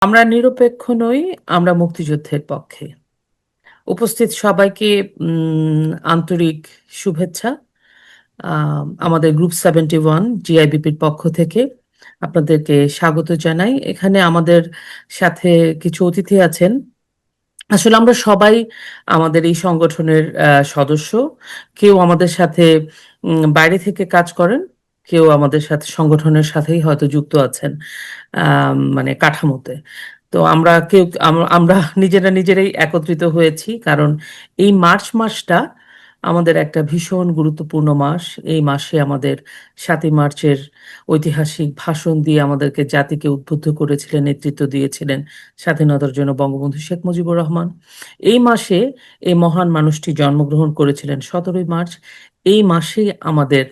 আমরা নিরপেক্ষ নই, আমরা মুক্তিযুদ্ধের পক্ষে। উপস্থিত সবাইকে আন্তরিক শুভেচ্ছা। আমাদের গ্রুপ 71 জিআইবিপির পক্ষ থেকে আপনাদেরকে স্বাগত জানাই। এখানে আমাদের সাথে কিছু অতিথি আছেন। আসলে আমরা সবাই আমাদের এই সংগঠনের সদস্য। কেউ আমাদের সাথে বাইরে থেকে কাজ করেন, কেউ আমাদের সাথে সংগঠনের সাথেই হয়তো যুক্ত আছেন মানে কাঠামোতে। তো আমরা নিজেরাই একত্রিত হয়েছি, কারণ এই মার্চ মাসটা আমাদের একটা ভীষণ গুরুত্বপূর্ণ মাস। এই মাসে আমাদের ৭ই মার্চের ঐতিহাসিক ভাষণ দিয়ে আমাদেরকে জাতিকে উদ্বুদ্ধ করেছিলেন, নেতৃত্ব দিয়েছিলেন স্বাধীনতার জন্য বঙ্গবন্ধু শেখ মুজিবুর রহমান। এই মাসে এই মহান মানুষটি জন্মগ্রহণ করেছিলেন ১৭ই মার্চ। এই মাসেই আমাদের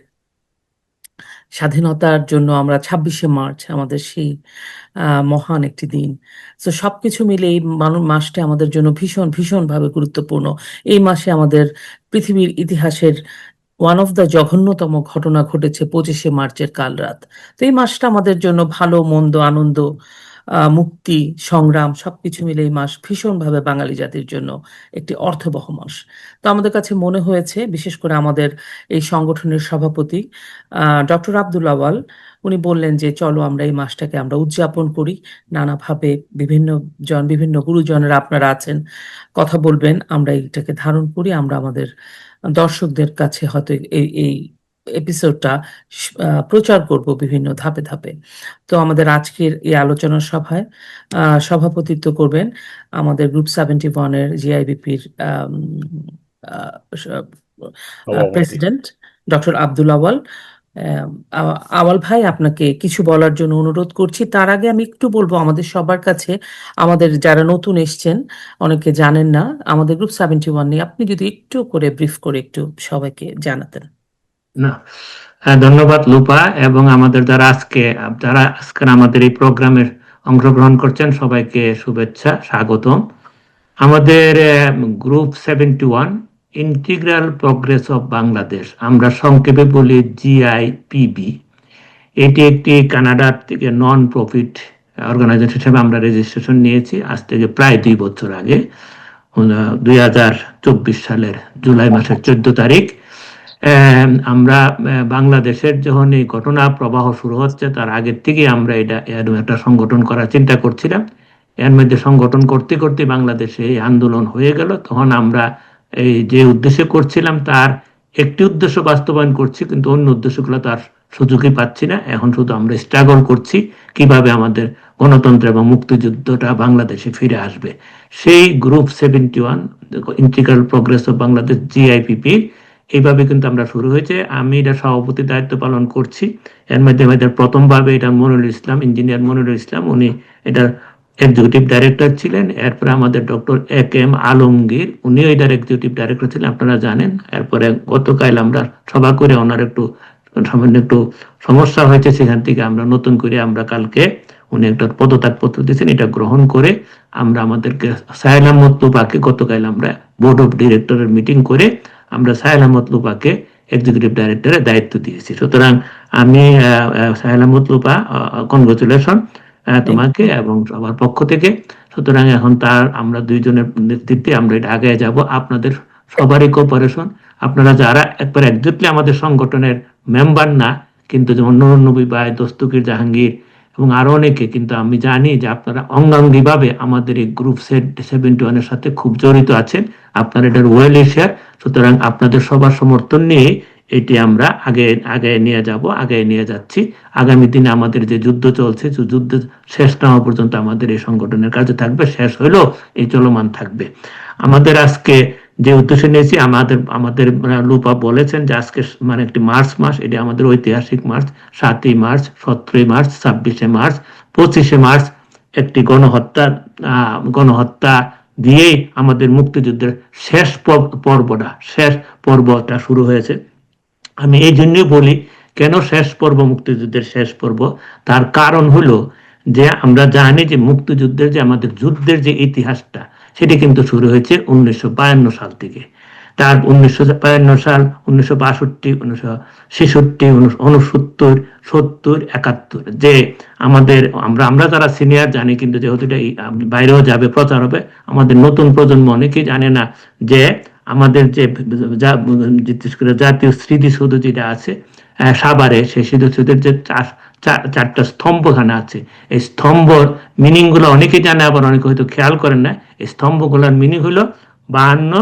স্বাধীনতার জন্য আমরা ২৬শে মার্চ আমাদের সেই মহান একটি দিন। তো সবকিছু মিলে এই মাসটা আমাদের জন্য ভীষণভাবে গুরুত্বপূর্ণ। এই মাসে আমাদের পৃথিবীর ইতিহাসের ওয়ান অফ দ্য জঘন্যতম ঘটনা ঘটেছে ২৫শে মার্চের কাল রাত। তো এই মাসটা আমাদের জন্য ভালো মন্দ, আনন্দ, মুক্তি, সংগ্রাম সবকিছু মিলে এই মাস ভীষণভাবে বাঙালি জাতির জন্য একটি অর্থবহ মাস। তো আমাদের কাছে মনে হয়েছে, বিশেষ করে আমাদের এই সংগঠনের সভাপতি ডক্টর আব্দুল আওয়াল, উনি বললেন যে চলো আমরা এই মাসটাকে আমরা উদযাপন করি নানাভাবে। বিভিন্ন গুরুজনেরা আপনারা আছেন, কথা বলবেন, আমরা এইটাকে ধারণ করি, আমরা আমাদের দর্শকদের কাছে হয়তো এই এই এপিসোডটা প্রচার করব বিভিন্ন ধাপে ধাপে। তো আমাদের আজকের এই আলোচনা সভায় সভাপতিত্ব করবেন আমাদের গ্রুপ 71-এর জিআইবিপির সভাপতি। প্রেসিডেন্ট ডক্টর আব্দুল আওয়াল। আওয়াল ভাই, আপনাকে কিছু বলার জন্য অনুরোধ করছি। তার আগে আমি একটু বলবো আমাদের সবার কাছে, আমাদের যারা নতুন এসছেন, অনেকে জানেন না আমাদের গ্রুপ 71 নিয়ে, আপনি যদি একটু করে ব্রিফ করে একটু সবাইকে জানাতেন। না, হ্যাঁ, ধন্যবাদ লুপা, এবং আমাদের যারা আজকের আমাদের এই প্রোগ্রামের অংশগ্রহণ করছেন সবাইকে শুভেচ্ছা, স্বাগতম। আমাদের group 71 integral progress of Bangladesh, আমরা সংক্ষেপে বলি জিআইপিবি। এটি একটি কানাডার থেকে নন প্রফিট অর্গানাইজেশন হিসেবে আমরা রেজিস্ট্রেশন নিয়েছি আজ থেকে প্রায় 2 বছর আগে, 2024 সালের জুলাই মাসের 14 তারিখ। আমরা বাংলাদেশের যখন এই ঘটনা প্রবাহ শুরু হচ্ছে তার আগের থেকে আমরা এরকম একটা সংগঠন করার চিন্তা করছিলাম। এর মধ্যে সংগঠন করতে করতে বাংলাদেশে এই আন্দোলন হয়ে গেল। তখন আমরা এই যে উদ্দেশ্য করছিলাম তার একটি উদ্দেশ্য বাস্তবায়ন করছি, কিন্তু অন্য উদ্দেশ্যগুলো তার সুযোগই পাচ্ছি না। এখন শুধু আমরা স্ট্রাগল করছি কিভাবে আমাদের গণতন্ত্র এবং মুক্তিযুদ্ধটা বাংলাদেশে ফিরে আসবে। সেই group 71 integral progress of Bangladesh GIPP এইভাবে কিন্তু আমরা শুরু হয়েছে। আমি এটা সভাপতি দায়িত্ব পালন করছি। এর মধ্যে আমাদের প্রথমভাবে এটা ইঞ্জিনিয়ার মনিরুল ইসলাম, উনি এটার এক্সিকিউটিভ ডাইরেক্টর ছিলেন। এরপরে আমাদের ডক্টর AK আলমগীর, উনিও এটার এক্সিকিউটিভ ডাইরেক্টর ছিলেন, আপনারা জানেন। এরপরে গতকাল আমরা সভা করে ওনার সামান্য একটু সমস্যা হয়েছে, সেখান থেকে আমরা নতুন করে কালকে উনি একটা পদত্যাগ পত্র দিয়েছেন, এটা গ্রহণ করে আমরা আমাদেরকে সাহেল আহমদ লুপাকে গতকাল আমরা বোর্ড অফ ডিরেক্টরের মিটিং করে আমরা সাহেল আহমদ লুপাকে এক্সিকিউটিভ ডাইরেক্টরের দায়িত্ব দিয়েছি। সুতরাং আমি সাহেল আহমদ লুপা, কনগ্রাচুলেশন তোমাকে এবং সবার পক্ষ থেকে। সুতরাং এখন আমরা দুইজনের নেতৃত্বে আমরা এটা আগে যাব। আপনাদের সবারই কোঅপারেশন, আপনারা যারা একবার একজুটলি আমাদের সংগঠনের মেম্বার না, কিন্তু যেমন নবী ভাই, দস্তগীর জাহাঙ্গীর এবং আরো অনেকে, কিন্তু আমি জানি যে আপনারা অঙ্গাঙ্গিভাবে আমাদের এই গ্রুপ 71-এর সাথে খুব জড়িত আছেন। আপনারা এটার ওয়েল শেয়ার। সুতরাং আপনাদের সবার সমর্থন নিয়ে এটি আমরা আগে নিয়ে যাচ্ছি। আগামী দিনে আমাদের যে যুদ্ধ চলছে, যুদ্ধ শেষ না হওয়া পর্যন্ত আমাদের এই সংগঠনের কাজে থাকবে, শেষ হইলেও এই চলমান থাকবে। আমাদের আজকে যে উদ্দেশ্য নিয়েছি, আমাদের লুপা বলেছেন যে আজকে মানে একটি মার্চ মাস, এটি আমাদের ঐতিহাসিক মার্চ। 7ই মার্চ, 17ই মার্চ, 26শে মার্চ, 25শে মার্চ একটি গণহত্যা দিয়েই আমাদের মুক্তিযুদ্ধের শেষ পর্বটা শুরু হয়েছে। আমি এই জন্যই বলি, কেন শেষ পর্ব, মুক্তিযুদ্ধের শেষ পর্ব, তার কারণ হলো যে আমরা জানি যে মুক্তিযুদ্ধের যে আমাদের যুদ্ধের যে ইতিহাসটা, সেটি কিন্তু শুরু হয়েছে 1952 সাল থেকে। তার 1952 সাল, 1962, 1966, 1969, 70, 71, যে আমাদের আমরা আমরা যারা সিনিয়র জানি, কিন্তু যেহেতু এটা বাইরেও যাবে, প্রচার হবে, আমাদের নতুন প্রজন্ম অনেকেই জানে না যে আমাদের যে বিশেষ করে জাতীয় স্মৃতিসৌধ যেটা আছে সাভারে, সেই স্মৃতিসৌধের যে চারটা স্তম্ভখানা আছে, এই স্তম্ভর মিনিং গুলো অনেকেই জানে, আবার অনেকে হয়তো খেয়াল করেন না। এই স্তম্ভগুলোর মিনিং হলো 52,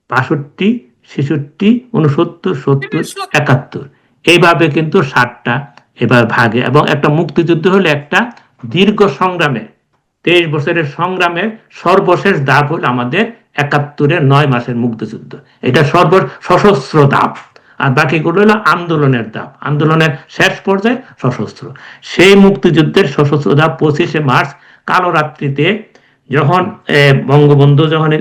62, 66, 69, 70, 71, এইভাবে কিন্তু 7টা এবার ভাগে। এবং একটা মুক্তিযুদ্ধ হলো একটা দীর্ঘ সংগ্রামে, 23 বছরের সংগ্রামের সর্বশেষ ধাপ হলো আমাদের 71-এর 9 মাসের মুক্তিযুদ্ধ। এটা সশস্ত্র ধাপ, আর বাকিগুলো হলো আন্দোলনের ধাপ, আন্দোলনের শেষ পর্যায়ে সশস্ত্র। সেই মুক্তিযুদ্ধের সশস্ত্র ধাপ 25শে মার্চ কালো রাত্রিতে, যখন বঙ্গবন্ধু যখন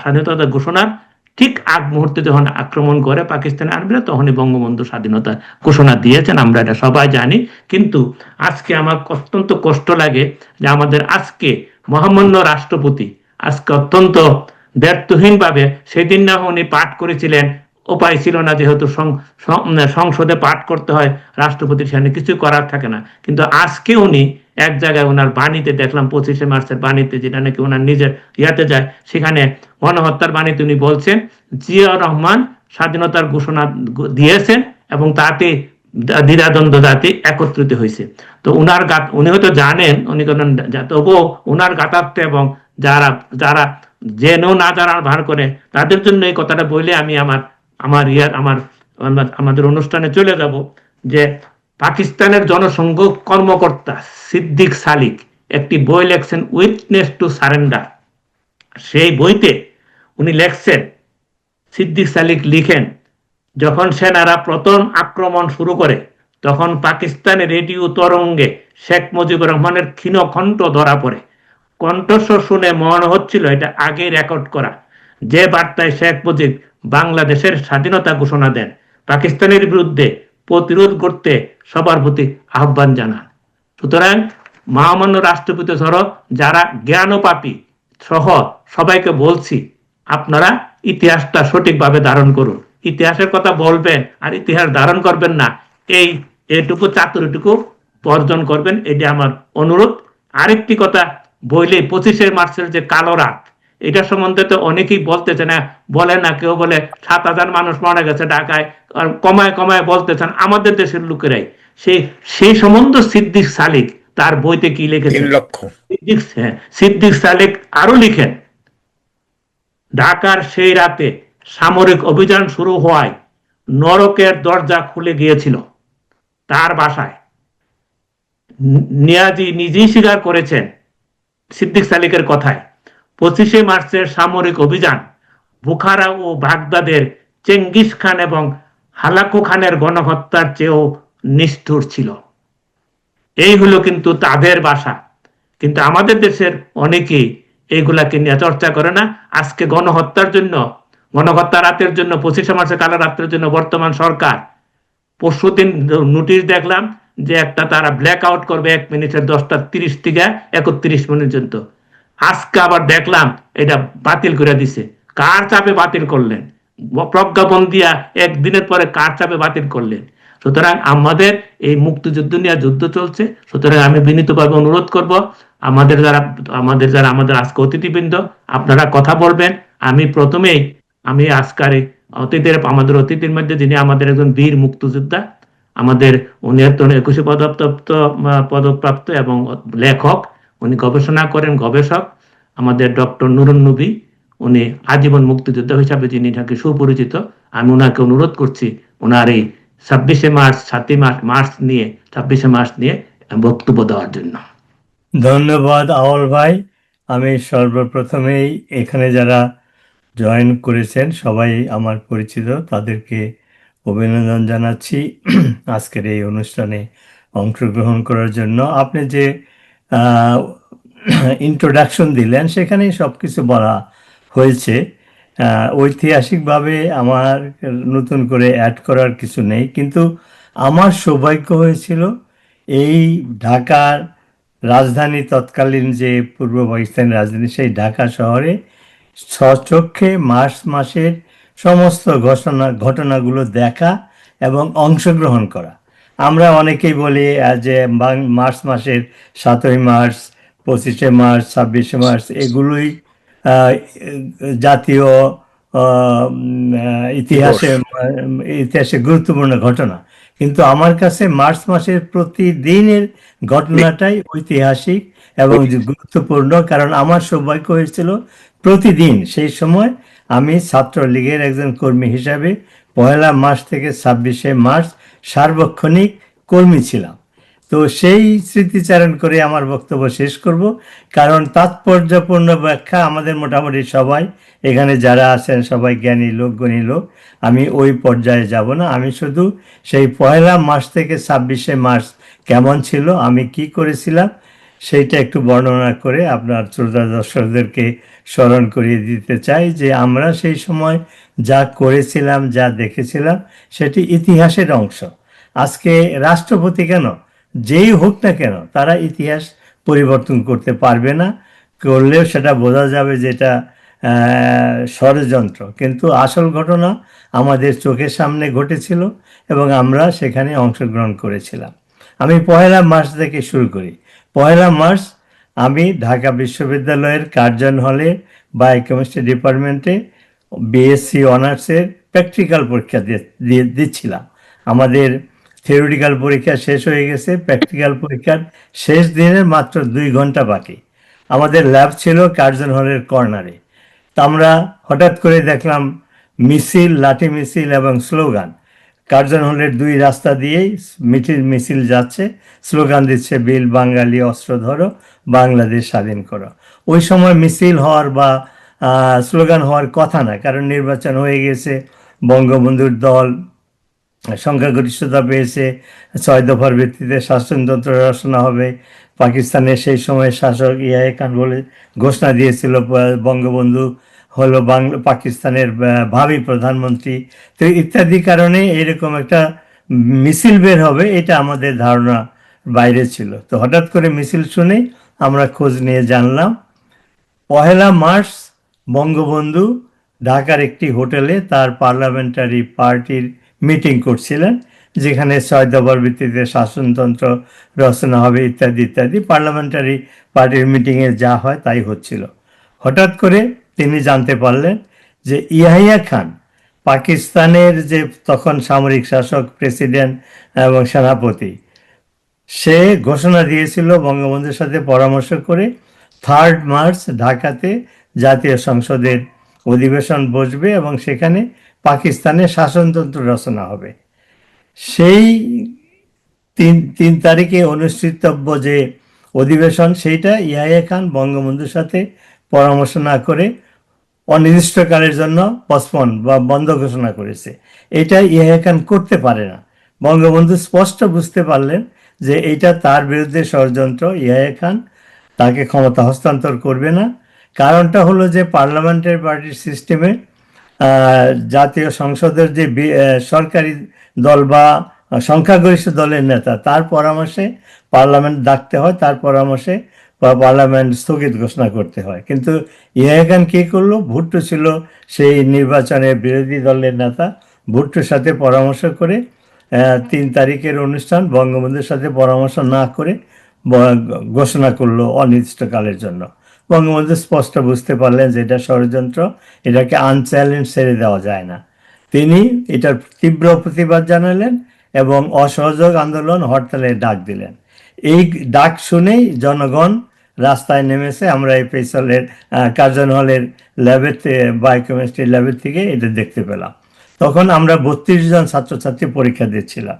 স্বাধীনতা ঘোষণার ঠিক আগ মুহূর্তে যখন আক্রমণ করে পাকিস্তান আর্মিরা, তখনই বঙ্গবন্ধু স্বাধীনতা ঘোষণা দিয়েছেন, আমরা এটা সবাই জানি। কিন্তু আজকে আমার অত্যন্ত কষ্ট লাগে যে আমাদের আজকে মহামান্য রাষ্ট্রপতি আজকে অত্যন্ত ব্যর্থহীনভাবে, সেদিন না উনি পাঠ করেছিলেন, উপায় ছিল না, যেহেতু সংসদে পাঠ করতে হয়, রাষ্ট্রপতির সামনে কিছু করার থাকে না, কিন্তু আজকে উনি এক জায়গায় ওনার বাণীতে দেখলাম, 25শে মার্চের বাণীতে, যেটা নাকি ওনার নিজের ইয়াতে যায়, সেখানে গণহত্যার বাণীতে উনি বলছেন জিয়াউর রহমান স্বাধীনতার ঘোষণা দিয়েছেন এবং তাতে দ্বিধাদ্বন্দ্ব জাতি একত্রিত হয়েছে। তো উনি হয়তো জানেন, উনি তবুও ওনার গাতার্থে এবং যারা যারা জেনেও না যারা ভার করে, তাদের জন্য এই কথাটা বলে আমি আমাদের অনুষ্ঠানে চলে যাব। যে পাকিস্তানের জনসংঘ কর্মকর্তা সিদ্দিক সালিক একটি বই লেখছেন, উইটনেস টু সারেন্ডার। সেই বইতে উনি লেখছেন, সিদ্দিক সালিক লিখেন, যখন সেনারা প্রথম আক্রমণ শুরু করে, তখন পাকিস্তানের রেডিও তরঙ্গে শেখ মুজিবুর রহমানের ক্ষীণ কণ্ঠ ধরা পড়ে। কণ্ঠস্বর শুনে মনে হচ্ছিল এটা আগে রেকর্ড করা, যে বার্তায় শেখ মুজিব বাংলাদেশের স্বাধীনতা ঘোষণা দেন, পাকিস্তানের বিরুদ্ধে প্রতিরোধ করতে সবার প্রতি আহ্বান জানান। সুতরাং মহামান্য রাষ্ট্রপতি সহ যারা জ্ঞানপাপী সহ সবাইকে বলছি, আপনারা ইতিহাসটা সঠিকভাবে ধারণ করুন, ইতিহাসের কথা বলবেন আর ইতিহাস ধারণ করবেন না, এইটুকু চাতুরিটুকু বর্জন করবেন, এটা আমার অনুরোধ। আরেকটি কথা বইলে, 25শে মার্চের যে কালো রাত, এটা সম্বন্ধে তো অনেকেই বলতেছে না, বলে না, কেউ বলে 7,000 মানুষ মারা গেছে ঢাকায়, আর কমায় কমায় বলতেছেন আমাদের দেশের লোকেরাই। সেই সম্বন্ধ সিদ্দিক সালিক তার বইতে কি লিখেছেন, 3 লক্ষ। সিদ্দিক সালিক আরো লিখেন, ঢাকার সেই রাতে সামরিক অভিযান শুরু হওয়ায় নরকের দরজা খুলে গিয়েছিল তার বাসায়। নিয়াজি নিজেই স্বীকার করেছেন সিদ্দিক সালিকের কথায়, 25শে মার্চের সামরিক অভিযান বুখারা ও বাগদাদের চেঙ্গিস খান এবং হালাকু খানের গণহত্যার চেয়েও নিষ্ঠুর ছিল। এই হলো কিন্তু তাদের ভাষা। কিন্তু আমাদের দেশের অনেকেই এইগুলাকে নিয়ে চর্চা করে না। আজকে গণহত্যা রাতের জন্য, 25শে মার্চের কালো রাতের জন্য বর্তমান সরকার পরশুদিন নোটিশ দেখলাম যে একটা তারা ব্ল্যাক আউট করবে 1 মিনিটের 10:30 থেকে 31 মিনিট পর্যন্ত। আজকে আবার দেখলাম এটা বাতিল করে দিছে। কার চাপে বাতিল করলেন? প্রজ্ঞাপন দিয়া একদিনের পরে কার চাপে বাতিল করলেন? সুতরাং আমাদের এই মুক্তিযুদ্ধ নিয়ে যুদ্ধ চলছে। সুতরাং আমি বিনীতভাবে অনুরোধ করব, আমাদের যারা আমাদের আজকে অতিথিবৃন্দ, আপনারা কথা বলবেন। আমি আজকের আমাদের অতিথির মধ্যে যিনি আমাদের একজন বীর মুক্তিযোদ্ধা, উনি 21 পদকপ্রাপ্ত এবং লেখক, উনি গবেষণা করেন, গবেষক, আমাদের ডক্টর নুরুন নবী, উনি আজীবন মুক্তিযোদ্ধা হিসাবে যিনি নাকি সুপরিচিত। আমি ওনাকে অনুরোধ করছি ওনার এই 26শে মার্চ নিয়ে বক্তব্য দেওয়ার জন্য। ধন্যবাদ আওয়াল ভাই। আমি সর্বপ্রথমেই এখানে যারা জয়েন করেছেন সবাই আমার পরিচিত, তাদেরকে অভিনন্দন জানাচ্ছি আজকের এই অনুষ্ঠানে অংশগ্রহণ করার জন্য। আপনি যে ইন্ট্রোডাকশন দিলেন সেখানেই সব কিছু বলা হয়েছে। ঐতিহাসিকভাবে আমার নতুন করে অ্যাড করার কিছু নেই, কিন্তু আমার সৌভাগ্য হয়েছিল এই ঢাকার রাজধানী, তৎকালীন যে পূর্ব পাকিস্তানের রাজধানী, সেই ঢাকা শহরে স্বচক্ষে মার্চ মাসের সমস্ত ঘটনাগুলো দেখা এবং অংশগ্রহণ করা। আমরা অনেকেই বলি যে মার্চ মাসের 7ই মার্চ, 25শে মার্চ, 26শে মার্চ এগুলোই আহ, জাতীয় দিবস। ইতিহাসে গুরুত্বপূর্ণ ঘটনা। কিন্তু আমার কাছে মার্চ মাসের প্রতিদিনের ঘটনাটাই ঐতিহাসিক এবং যে গুরুত্বপূর্ণ, কারণ আমার সৌভাগ্য হয়েছিল প্রতিদিন সেই সময় আমি ছাত্রলীগের একজন কর্মী হিসাবে 1লা মার্চ থেকে 26শে মার্চ সার্বক্ষণিক কর্মী ছিলাম। তো সেই স্মৃতিচারণ করে আমার বক্তব্য শেষ করব, কারণ তাৎপর্যপূর্ণ ব্যাখ্যা আমাদের মোটামুটি সবাই এখানে যারা আছেন সবাই জ্ঞানী লোক, গুণী লোক। আমি ওই পর্যায়ে যাব না, আমি শুধু সেই 1লা মার্চ থেকে 26শে মার্চ কেমন ছিল, আমি কি করেছিলাম সেইটা একটু বর্ণনা করে আপনার শ্রোতা দর্শকদেরকে স্মরণ করিয়ে দিতে চাই যে আমরা সেই সময় যা করেছিলাম, যা দেখেছিলাম সেটি ইতিহাসের অংশ। আজকে রাষ্ট্রপতি কেন, যেই হোক না কেন, তারা ইতিহাস পরিবর্তন করতে পারবে না, করলেও সেটা বোঝা যাবে যে এটা ষড়যন্ত্র। কিন্তু আসল ঘটনা আমাদের চোখের সামনে ঘটেছিল এবং আমরা সেখানে অংশগ্রহণ করেছিলাম। আমি 1লা মার্চ থেকে শুরু করি। 1লা মার্চ আমি ঢাকা বিশ্ববিদ্যালয়ের কার্জন হলে বায়োকেমিস্ট্রি ডিপার্টমেন্টে বিএসসি অনার্সের প্র্যাকটিক্যাল পরীক্ষা দিচ্ছিলাম। আমাদের থিওরিটিক্যাল পরীক্ষা শেষ হয়ে গেছে, প্র্যাকটিক্যাল পরীক্ষার শেষ দিনের মাত্র 2 ঘন্টা বাকি। আমাদের ল্যাব ছিল কার্জন হলের কর্নারে। তা আমরা হঠাৎ করে দেখলাম মিছিল, লাঠি মিছিল এবং স্লোগান। কার্জন হলের 2 রাস্তা দিয়েই মিছিল যাচ্ছে, স্লোগান দিচ্ছে বিল বাঙালি অস্ত্র ধরো, বাংলাদেশ স্বাধীন করো। ওই সময় মিছিল হওয়ার বা স্লোগান হওয়ার কথা না, কারণ নির্বাচন হয়ে গেছে, বঙ্গবন্ধুর দল সংখ্যাগরিষ্ঠতা পেয়েছে, 6 দফার ভিত্তিতে শাসনতন্ত্র রচনা হবে, পাকিস্তানের সেই সময় শাসক ইয়াহিয়া খান বলে ঘোষণা দিয়েছিল বঙ্গবন্ধু হলো পাকিস্তানের ভাবি প্রধানমন্ত্রী। তো ইত্যাদি কারণে এরকম একটা মিছিল বের হবে এটা আমাদের ধারণা বাইরে ছিল। তো হঠাৎ করে মিছিল শুনে আমরা খোঁজ নিয়ে জানলাম 1লা মার্চ বঙ্গবন্ধু ঢাকার একটি হোটেলে তার পার্লামেন্টারি পার্টির মিটিং করছিলেন, যেখানে 6 দফার ভিত্তিতে শাসনতন্ত্র রচনা হবে ইত্যাদি ইত্যাদি। পার্লামেন্টারি পার্টির মিটিংয়ে যা হয় তাই হচ্ছিল। হঠাৎ করে তিনি জানতে পারলেন যে ইয়াহিয়া খান, পাকিস্তানের যে তখন সামরিক শাসক, প্রেসিডেন্ট এবং সেনাপতি, সে ঘোষণা দিয়েছিল বঙ্গবন্ধুর সাথে পরামর্শ করে 3 মার্চ ঢাকাতে জাতীয় সংসদের অধিবেশন বসবে এবং সেখানে পাকিস্তানের শাসনতন্ত্র রচনা হবে। সেই 3 তারিখে অনুষ্ঠিতব্য যে অধিবেশন, সেইটা ইয়াহিয়া খান বঙ্গবন্ধুর সাথে পরামর্শ না করে অনির্দিষ্টকালের জন্য পসপন বা বন্ধ ঘোষণা করেছে। এটা ইয়াহিয়া খান করতে পারে না। বঙ্গবন্ধু স্পষ্ট বুঝতে পারলেন যে এটা তার বিরুদ্ধে ষড়যন্ত্র, ইয়াহিয়া খান তাকে ক্ষমতা হস্তান্তর করবে না। কারণটা হলো যে পার্লামেন্টারি পার্টির সিস্টেমে জাতীয় সংসদের যে সরকারি দল বা সংখ্যাগরিষ্ঠ দলের নেতা, তার পরামর্শে পার্লামেন্ট ডাকতে হয়, তার পরামর্শে পার্লামেন্ট স্থগিত ঘোষণা করতে হয়। কিন্তু ইয়াহিয়া খান কী করলো, ভুট্টো ছিল সেই নির্বাচনের বিরোধী দলের নেতা, ভুট্টোর সাথে পরামর্শ করে 3 তারিখের অনুষ্ঠান বঙ্গবন্ধুর সাথে পরামর্শ না করে ঘোষণা করলো অনির্দিষ্টকালের জন্য। বঙ্গবন্ধু স্পষ্ট বুঝতে পারলেন যে এটা ষড়যন্ত্র, এটাকে আনচ্যালেঞ্জ ছেড়ে দেওয়া যায় না। তিনি এটার তীব্র প্রতিবাদ জানালেন এবং অসহযোগ আন্দোলন, হরতালের ডাক দিলেন। এই ডাক শুনেই জনগণ রাস্তায় নেমেছে। আমরা এই ফেসলের কার্জন হলের ল্যাবের বায়োকেমিস্ট্রি ল্যাবের থেকে এটা দেখতে পেলাম। তখন আমরা 32 জন ছাত্রছাত্রী পরীক্ষা দিচ্ছিলাম।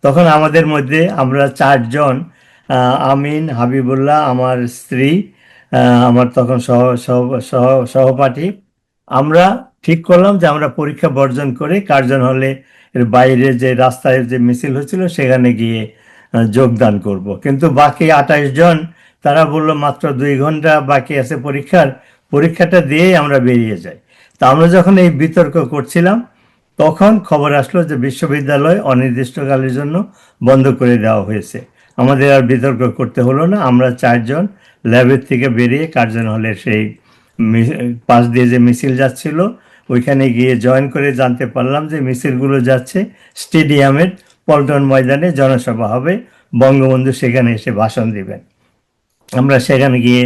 তখন আমাদের মধ্যে আমরা 4 জন, আমিন, হাবিবুল্লাহ, আমার স্ত্রী, আমার তখন সহপাঠী, আমরা ঠিক করলাম যে আমরা পরীক্ষা বর্জন করে কার্জন হলে এর বাইরে যে রাস্তায় যে মিছিল হচ্ছিল সেখানে গিয়ে যোগদান করব। কিন্তু বাকি 28 জন, তারা বললো মাত্র 2 ঘন্টা বাকি আছে পরীক্ষাটা দিয়েই আমরা বেরিয়ে যাই। তা আমরা যখন এই বিতর্ক করছিলাম তখন খবর আসলো যে বিশ্ববিদ্যালয় অনির্দিষ্টকালের জন্য বন্ধ করে দেওয়া হয়েছে। আমাদের আর বিতর্ক করতে হলো না। আমরা 4 জন ল্যাবের থেকে বেরিয়ে কার্জন হলের সেই পাশ দিয়ে যে মিছিল যাচ্ছিল ওইখানে গিয়ে জয়েন করে জানতে পারলাম যে মিছিলগুলো যাচ্ছে স্টেডিয়ামের পল্টন ময়দানে, জনসভা হবে, বঙ্গবন্ধু সেখানে এসে ভাষণ দিবেন। আমরা সেখানে গিয়ে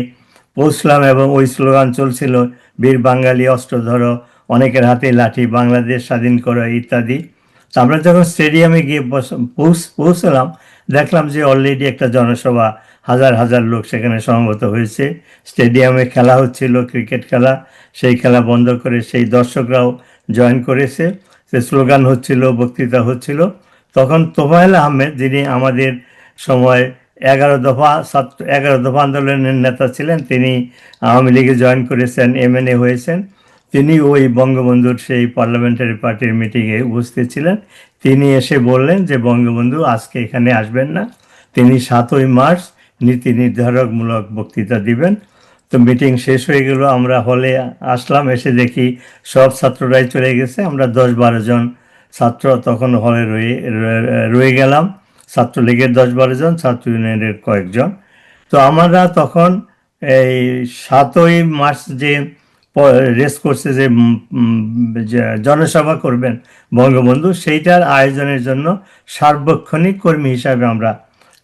পৌঁছলাম এবং ওই স্লোগান চলছিল, বীর বাঙালি অস্ত্র ধরো, অনেকের হাতে লাঠি, বাংলাদেশ স্বাধীন করো ইত্যাদি। তো আমরা যখন স্টেডিয়ামে গিয়ে পৌঁছলাম, দেখলাম যে অলরেডি একটা জনসভা, হাজার হাজার লোক সেখানে সমবেত হয়েছে। স্টেডিয়ামে খেলা হচ্ছিল, ক্রিকেট খেলা, সেই খেলা বন্ধ করে সেই দর্শকরাও জয়েন করেছে। সে স্লোগান হচ্ছিল, বক্তৃতা হচ্ছিল। তখন তোফায়েল আহমেদ, যিনি আমাদের সময় 11 দফা আন্দোলনের নেতা ছিলেন, তিনি আওয়ামী লীগে জয়েন করেছেন, MNA হয়েছেন, তিনি ওই বঙ্গবন্ধুর সেই পার্লামেন্টারি পার্টির মিটিংয়ে উপস্থিত ছিলেন। তিনি এসে বললেন যে বঙ্গবন্ধু আজকে এখানে আসবেন না, তিনি 7ই মার্চ নীতি নির্ধারকমূলক বক্তৃতা দিবেন। তো মিটিং শেষ হয়ে গেল, আমরা হলে আসলাম, এসে দেখি সব ছাত্ররাই চলে গেছে। আমরা 10-12 জন ছাত্র তখন হলে রয়ে গেলাম, ছাত্রলীগের 10-12 জন, ছাত্র ইউনিয়নের কয়েকজন। তো আমরা তখন এই 7ই মার্চ যে রেস করছে যে জনসভা করবেন বঙ্গবন্ধু, সেইটার আয়োজনের জন্য সার্বক্ষণিক কর্মী হিসাবে আমরা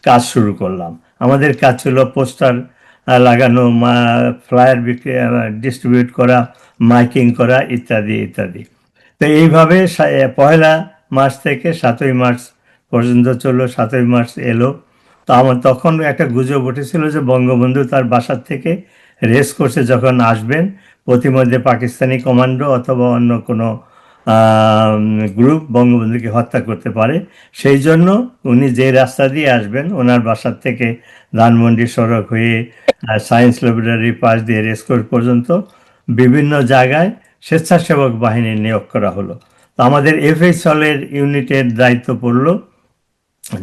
কাজ শুরু করলাম। আমাদের কাজ ছিল পোস্টার লাগানো, ফ্লায়ার ডিস্ট্রিবিউট করা, মাইকিং করা ইত্যাদি ইত্যাদি। তো এইভাবে 1 মার্চ থেকে 7ই মার্চ পর্যন্ত চললো। 7ই মার্চ এলো। তো আমার তখন একটা গুজব উঠেছিল যে বঙ্গবন্ধু তার বাসার থেকে রেস করছে, যখন আসবেন প্রতিমধ্যে পাকিস্তানি কমান্ডো অথবা অন্য কোনো গ্রুপ বঙ্গবন্ধুকে হত্যা করতে পারে। সেই জন্য উনি যে রাস্তা দিয়ে আসবেন, ওনার বাসার থেকে ধানমন্ডি সড়ক হয়ে সায়েন্স ল্যাবরেটরি পাশ দিয়ে রেসকোর্স পর্যন্ত বিভিন্ন জায়গায় স্বেচ্ছাসেবক বাহিনী নিয়োগ করা হলো। তো আমাদের FH হলের ইউনিটের দায়িত্ব পড়লো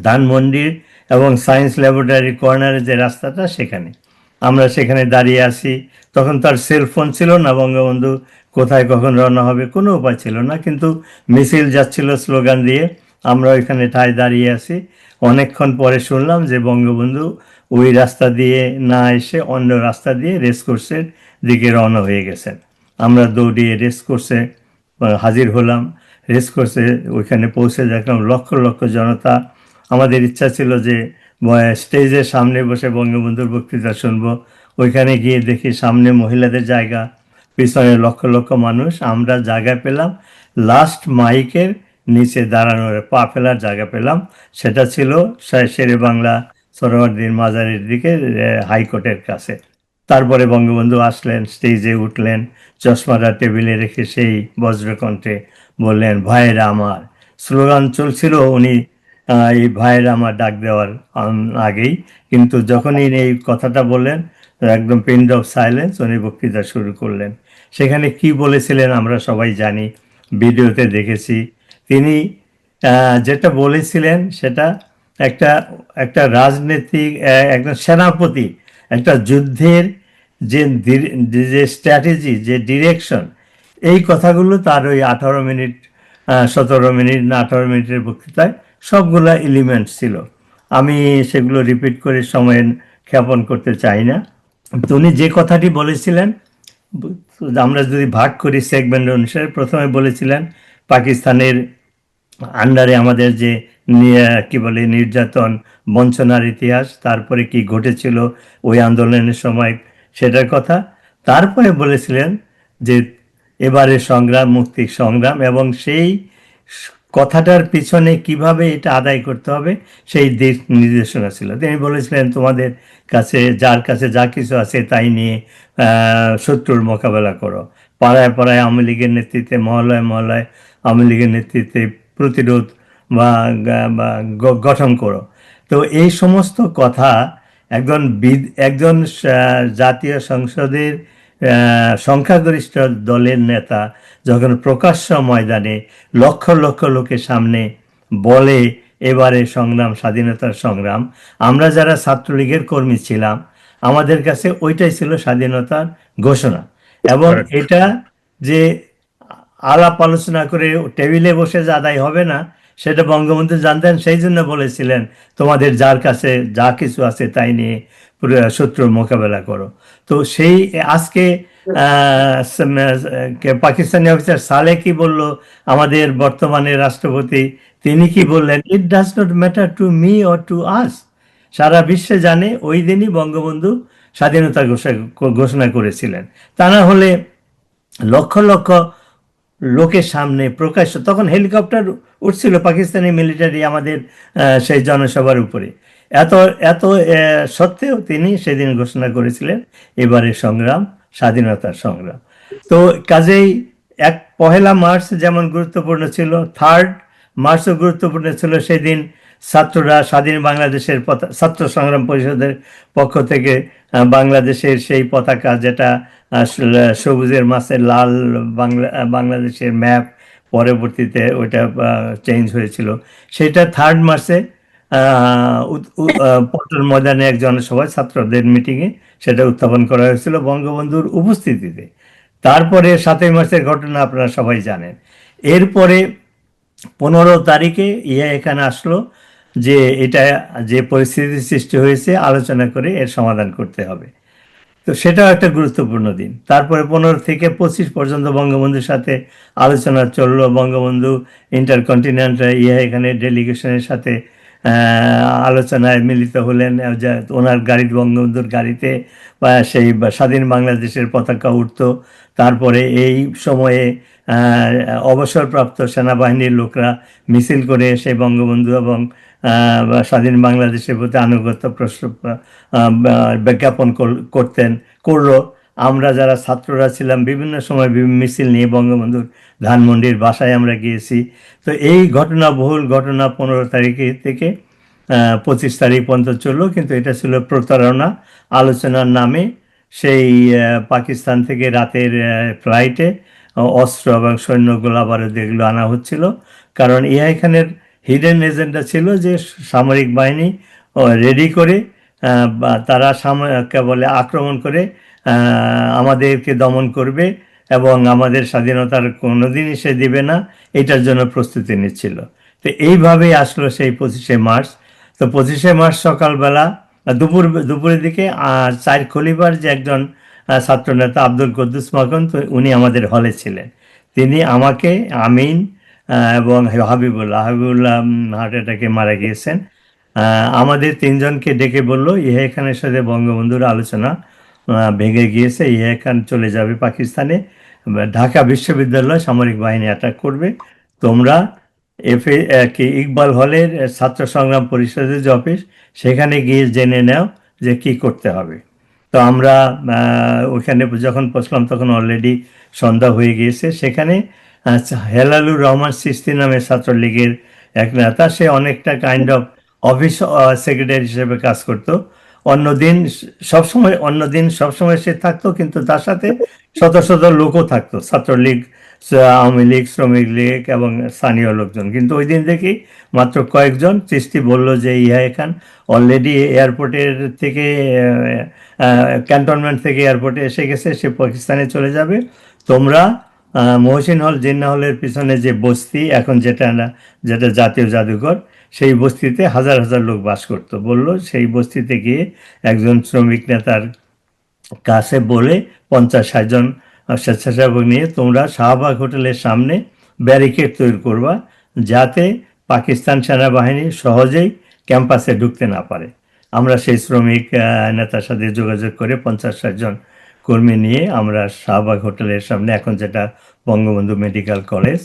ধানমন্ডির এবং সায়েন্স ল্যাবরেটরি কর্নারে যে রাস্তাটা, সেখানে আমরা সেখানে দাঁড়িয়ে আসি। তখন তার সেলফোন ছিল না, বঙ্গবন্ধু কোথায় কখন রওনা হবে কোনো উপায় ছিল না, কিন্তু মিছিল যাচ্ছিল স্লোগান দিয়ে। আমরা ওইখানে ঠায় দাঁড়িয়ে আছি। অনেকক্ষণ পরে শুনলাম যে বঙ্গবন্ধু ওই রাস্তা দিয়ে না এসে অন্য রাস্তা দিয়ে রেসকোর্সের দিকে রওনা হয়ে গেছেন। আমরা দৌড়িয়ে রেসকোর্সে হাজির হলাম। রেসকোর্সে ওইখানে পৌঁছে দেখলাম লক্ষ লক্ষ জনতা। আমাদের ইচ্ছা ছিল যে স্টেজের সামনে বসে বঙ্গবন্ধুর বক্তৃতা শুনবো। ওইখানে গিয়ে দেখি সামনে মহিলাদের জায়গা, পিছনে লক্ষ লক্ষ মানুষ। আমরা জায়গা পেলাম লাস্ট মাইকের নিচে দাঁড়ানোর, পা ফেলার জায়গা পেলাম। সেটা ছিল শেরে বাংলা সোহরাওয়ার্দীর মাজারের দিকে, হাইকোর্টের কাছে। তারপরে বঙ্গবন্ধু আসলেন, স্টেজে উঠলেন, চশমাটা টেবিলে রেখে সেই বজ্রকণ্ঠে বললেন, ভাইয়েরা আমার। স্লোগান চলছিল, উনি এই ভাইয়েরা আমার ডাক দেওয়ার আগেই, কিন্তু যখনই এই কথাটা বললেন একদম পিন অফ সাইলেন্স, উনি বক্তৃতা শুরু করলেন। সেখানে কি বলেছিলেন আমরা সবাই জানি, ভিডিওতে দেখেছি। তিনি যেটা বলেছিলেন সেটা একটা একটা রাজনৈতিক, একজন সেনাপতি, একটা যুদ্ধের যে স্ট্র্যাটেজি, যে ডিরেকশন, এই কথাগুলো তার ওই 18 মিনিট 17 মিনিট না 18 মিনিটের বক্তৃতায় সবগুলা এলিমেন্ট ছিল। আমি সেগুলো রিপিট করে সময় ক্ষেপণ করতে চাই না। তো উনি যে কথাটি বলেছিলেন, আমরা যদি ভাগ করি সেগমেন্ট অনুসারে, প্রথমে বলেছিলেন পাকিস্তানের আন্ডারে আমাদের যে কি বলে নির্যাতন, বঞ্চনার ইতিহাস, তারপরে কি ঘটেছিল ওই আন্দোলনের সময় সেটার কথা। তারপরে বলেছিলেন যে এবারে সংগ্রাম, মুক্তি সংগ্রাম, এবং সেই কথাটার পিছনে কিভাবে এটা আদায় করতে হবে সেই দিক নির্দেশনা ছিল। তিনি বলেছিলেন, তোমাদের কাছে যার কাছে যা কিছু আছে তাই নিয়ে শত্রুর মোকাবেলা করো, পাড়ায় পাড়ায় আওয়ামী লীগের নেতৃত্বে, মহল্লায় মহল্লায় আওয়ামী লীগের নেতৃত্বে প্রতিরোধ বা গঠন করো। তো এই সমস্ত কথা একজন জাতীয় সংসদের সংখ্যাগরিষ্ঠ দলের নেতা যখন প্রকাশ্য ময়দানে লক্ষ লক্ষ লোকের সামনে বলে, এবারে সংগ্রাম স্বাধীনতার সংগ্রাম, আমরা যারা ছাত্রলীগের কর্মী ছিলাম আমাদের কাছে ওইটাই ছিল স্বাধীনতার ঘোষণা। এবং এটা যে আলাপ আলোচনা করে টেবিলে বসে যে আদায় হবে না, সেটা বঙ্গবন্ধু জানতেন। সেই জন্য বলেছিলেন, তোমাদের যার কাছে যা কিছু আছে তাই নিয়ে শত্রুর মোকাবেলা করো। তো সেই আজকে পাকিস্তানি অফিসার সালে কি বলল, আমাদের বর্তমানে রাষ্ট্রপতি তিনি কি বললেন, it does not matter to me or to us. সারা বিশ্বে জানে ওই দিনই বঙ্গবন্ধু স্বাধীনতা ঘোষণা করেছিলেন। তা না হলে লক্ষ লক্ষ লোকের সামনে প্রকাশ্য, তখন হেলিকপ্টার উঠছিল পাকিস্তানি মিলিটারি আমাদের সেই জনসভার উপরে, এত এত সত্ত্বেও তিনি সেদিন ঘোষণা করেছিলেন এবারের সংগ্রাম স্বাধীনতার সংগ্রাম। তো কাজেই পহেলা মার্চ যেমন গুরুত্বপূর্ণ ছিল, 3 মার্চও গুরুত্বপূর্ণ ছিল। সেদিন ছাত্ররা স্বাধীন বাংলাদেশের ছাত্র সংগ্রাম পরিষদের পক্ষ থেকে বাংলাদেশের সেই পতাকা, যেটা সবুজের মাঝে লাল বাংলাদেশের ম্যাপ, পরবর্তীতে ওইটা চেঞ্জ হয়েছিল, সেটা 3 মার্চে পল্টন ময়দানে এক জনসভায় ছাত্রদের মিটিংয়ে সেটা উত্থাপন করা হয়েছিল বঙ্গবন্ধুর উপস্থিতিতে। তারপরে 7ই মার্চের ঘটনা আপনারা সবাই জানেন। এরপরে 15 তারিখে এখানে আসলো যে এটা যে পরিস্থিতির সৃষ্টি হয়েছে আলোচনা করে এর সমাধান করতে হবে। তো সেটাও একটা গুরুত্বপূর্ণ দিন। তারপরে 15 থেকে 25 পর্যন্ত বঙ্গবন্ধুর সাথে আলোচনা চললো। বঙ্গবন্ধু ইন্টারকন্টিনেন্টাল এখানে ডেলিগেশনের সাথে আলোচনায় মিলিত হলেন। ওনার বঙ্গবন্ধুর গাড়িতে সেই স্বাধীন বাংলাদেশের পতাকা উঠত। তারপরে এই সময়ে অবসরপ্রাপ্ত সেনাবাহিনীর লোকরা মিছিল করে এসে বঙ্গবন্ধু এবং স্বাধীন বাংলাদেশের প্রতি আনুগত্য বিজ্ঞাপন করলো। আমরা যারা ছাত্ররা ছিলাম বিভিন্ন সময় মিছিল নিয়ে বঙ্গবন্ধুর ধানমন্ডির বাসায় আমরা গিয়েছি। তো এই বহুল ঘটনা 15 তারিখে থেকে 25 তারিখ পর্যন্ত চললো। কিন্তু এটা ছিল প্রতারণা। আলোচনার নামে সেই পাকিস্তান থেকে রাতের ফ্লাইটে অস্ত্র এবং সৈন্য গোলাবারুদ এগুলো আনা হচ্ছিল। কারণ এখানের হিডেন এজেন্ডা ছিল যে সামরিক বাহিনী রেডি করে তারা বলে আক্রমণ করে আমাদেরকে দমন করবে এবং আমাদের স্বাধীনতার কোনোদিনই সে দিবে না, এটার জন্য প্রস্তুতি নিচ্ছিল। তো এইভাবেই আসলো সেই 25শে মার্চ। তো 25শে মার্চ সকালবেলা দুপুরের দিকে 4 খলিফার যে একজন ছাত্রনেতা আব্দুল কুদ্দুস মাখন, তো উনি আমাদের হলে ছিলেন। তিনি আমাকে, আমিন এবং হাবিবুল্লাহ হার্ট অ্যাটাকে মারা গিয়েছেন, আমাদের 3 জনকে ডেকে বললো এখানের সাথে বঙ্গবন্ধুর আলোচনা ভেঙে গিয়েছে, এখান চলে যাবে পাকিস্তানে, ঢাকা বিশ্ববিদ্যালয় সামরিক বাহিনী অ্যাটাক করবে, তোমরা ইকবাল হলের ছাত্র সংগ্রাম পরিষদের যে অফিস সেখানে গিয়ে জেনে নাও যে কি করতে হবে। তো আমরা ওখানে যখন পৌঁছলাম তখন অলরেডি সন্ধ্যা হয়ে গিয়েছে। সেখানে হেলালুর রহমান চিশতি নামে ছাত্রলীগের এক নেতা, সে অনেকটা কাইন্ড অফ অফিস সেক্রেটারি হিসেবে কাজ করতো। অন্যদিন সবসময় সে থাকতো, কিন্তু তার সাথে শত শত লোকও থাকতো, ছাত্রলীগ, আওয়ামী লীগ, শ্রমিক লীগ এবং স্থানীয় লোকজন। কিন্তু ওই দিন দেখি মাত্র কয়েকজন। চিশতি বলল যে এখান অলরেডি এয়ারপোর্টের থেকে ক্যান্টনমেন্ট থেকে এয়ারপোর্টে এসে গেছে, সে পাকিস্তানে চলে যাবে। তোমরা মহসিন হল, জিন্না হলের পিছনে যে বস্তি এখন যেটা জাতীয় জাদুঘর, সেই বস্তিতে হাজার হাজার লোক বাস করতো। বলল সেই বস্তিতে গিয়ে একজন শ্রমিক নেতার কাছে বলে 50-60 জন স্বেচ্ছাসেবক নিয়ে তোমরা শাহবাগ হোটেলের সামনে ব্যারিকেড তৈরি করবা, যাতে পাকিস্তান সেনাবাহিনী সহজেই ক্যাম্পাসে ঢুকতে না পারে। আমরা সেই শ্রমিক নেতার সাথে যোগাযোগ করে 50-60 জন কর্মী নিয়ে আমরা শাহবাগ হোটেলের সামনে, এখন যেটা বঙ্গবন্ধু মেডিকেল কলেজ,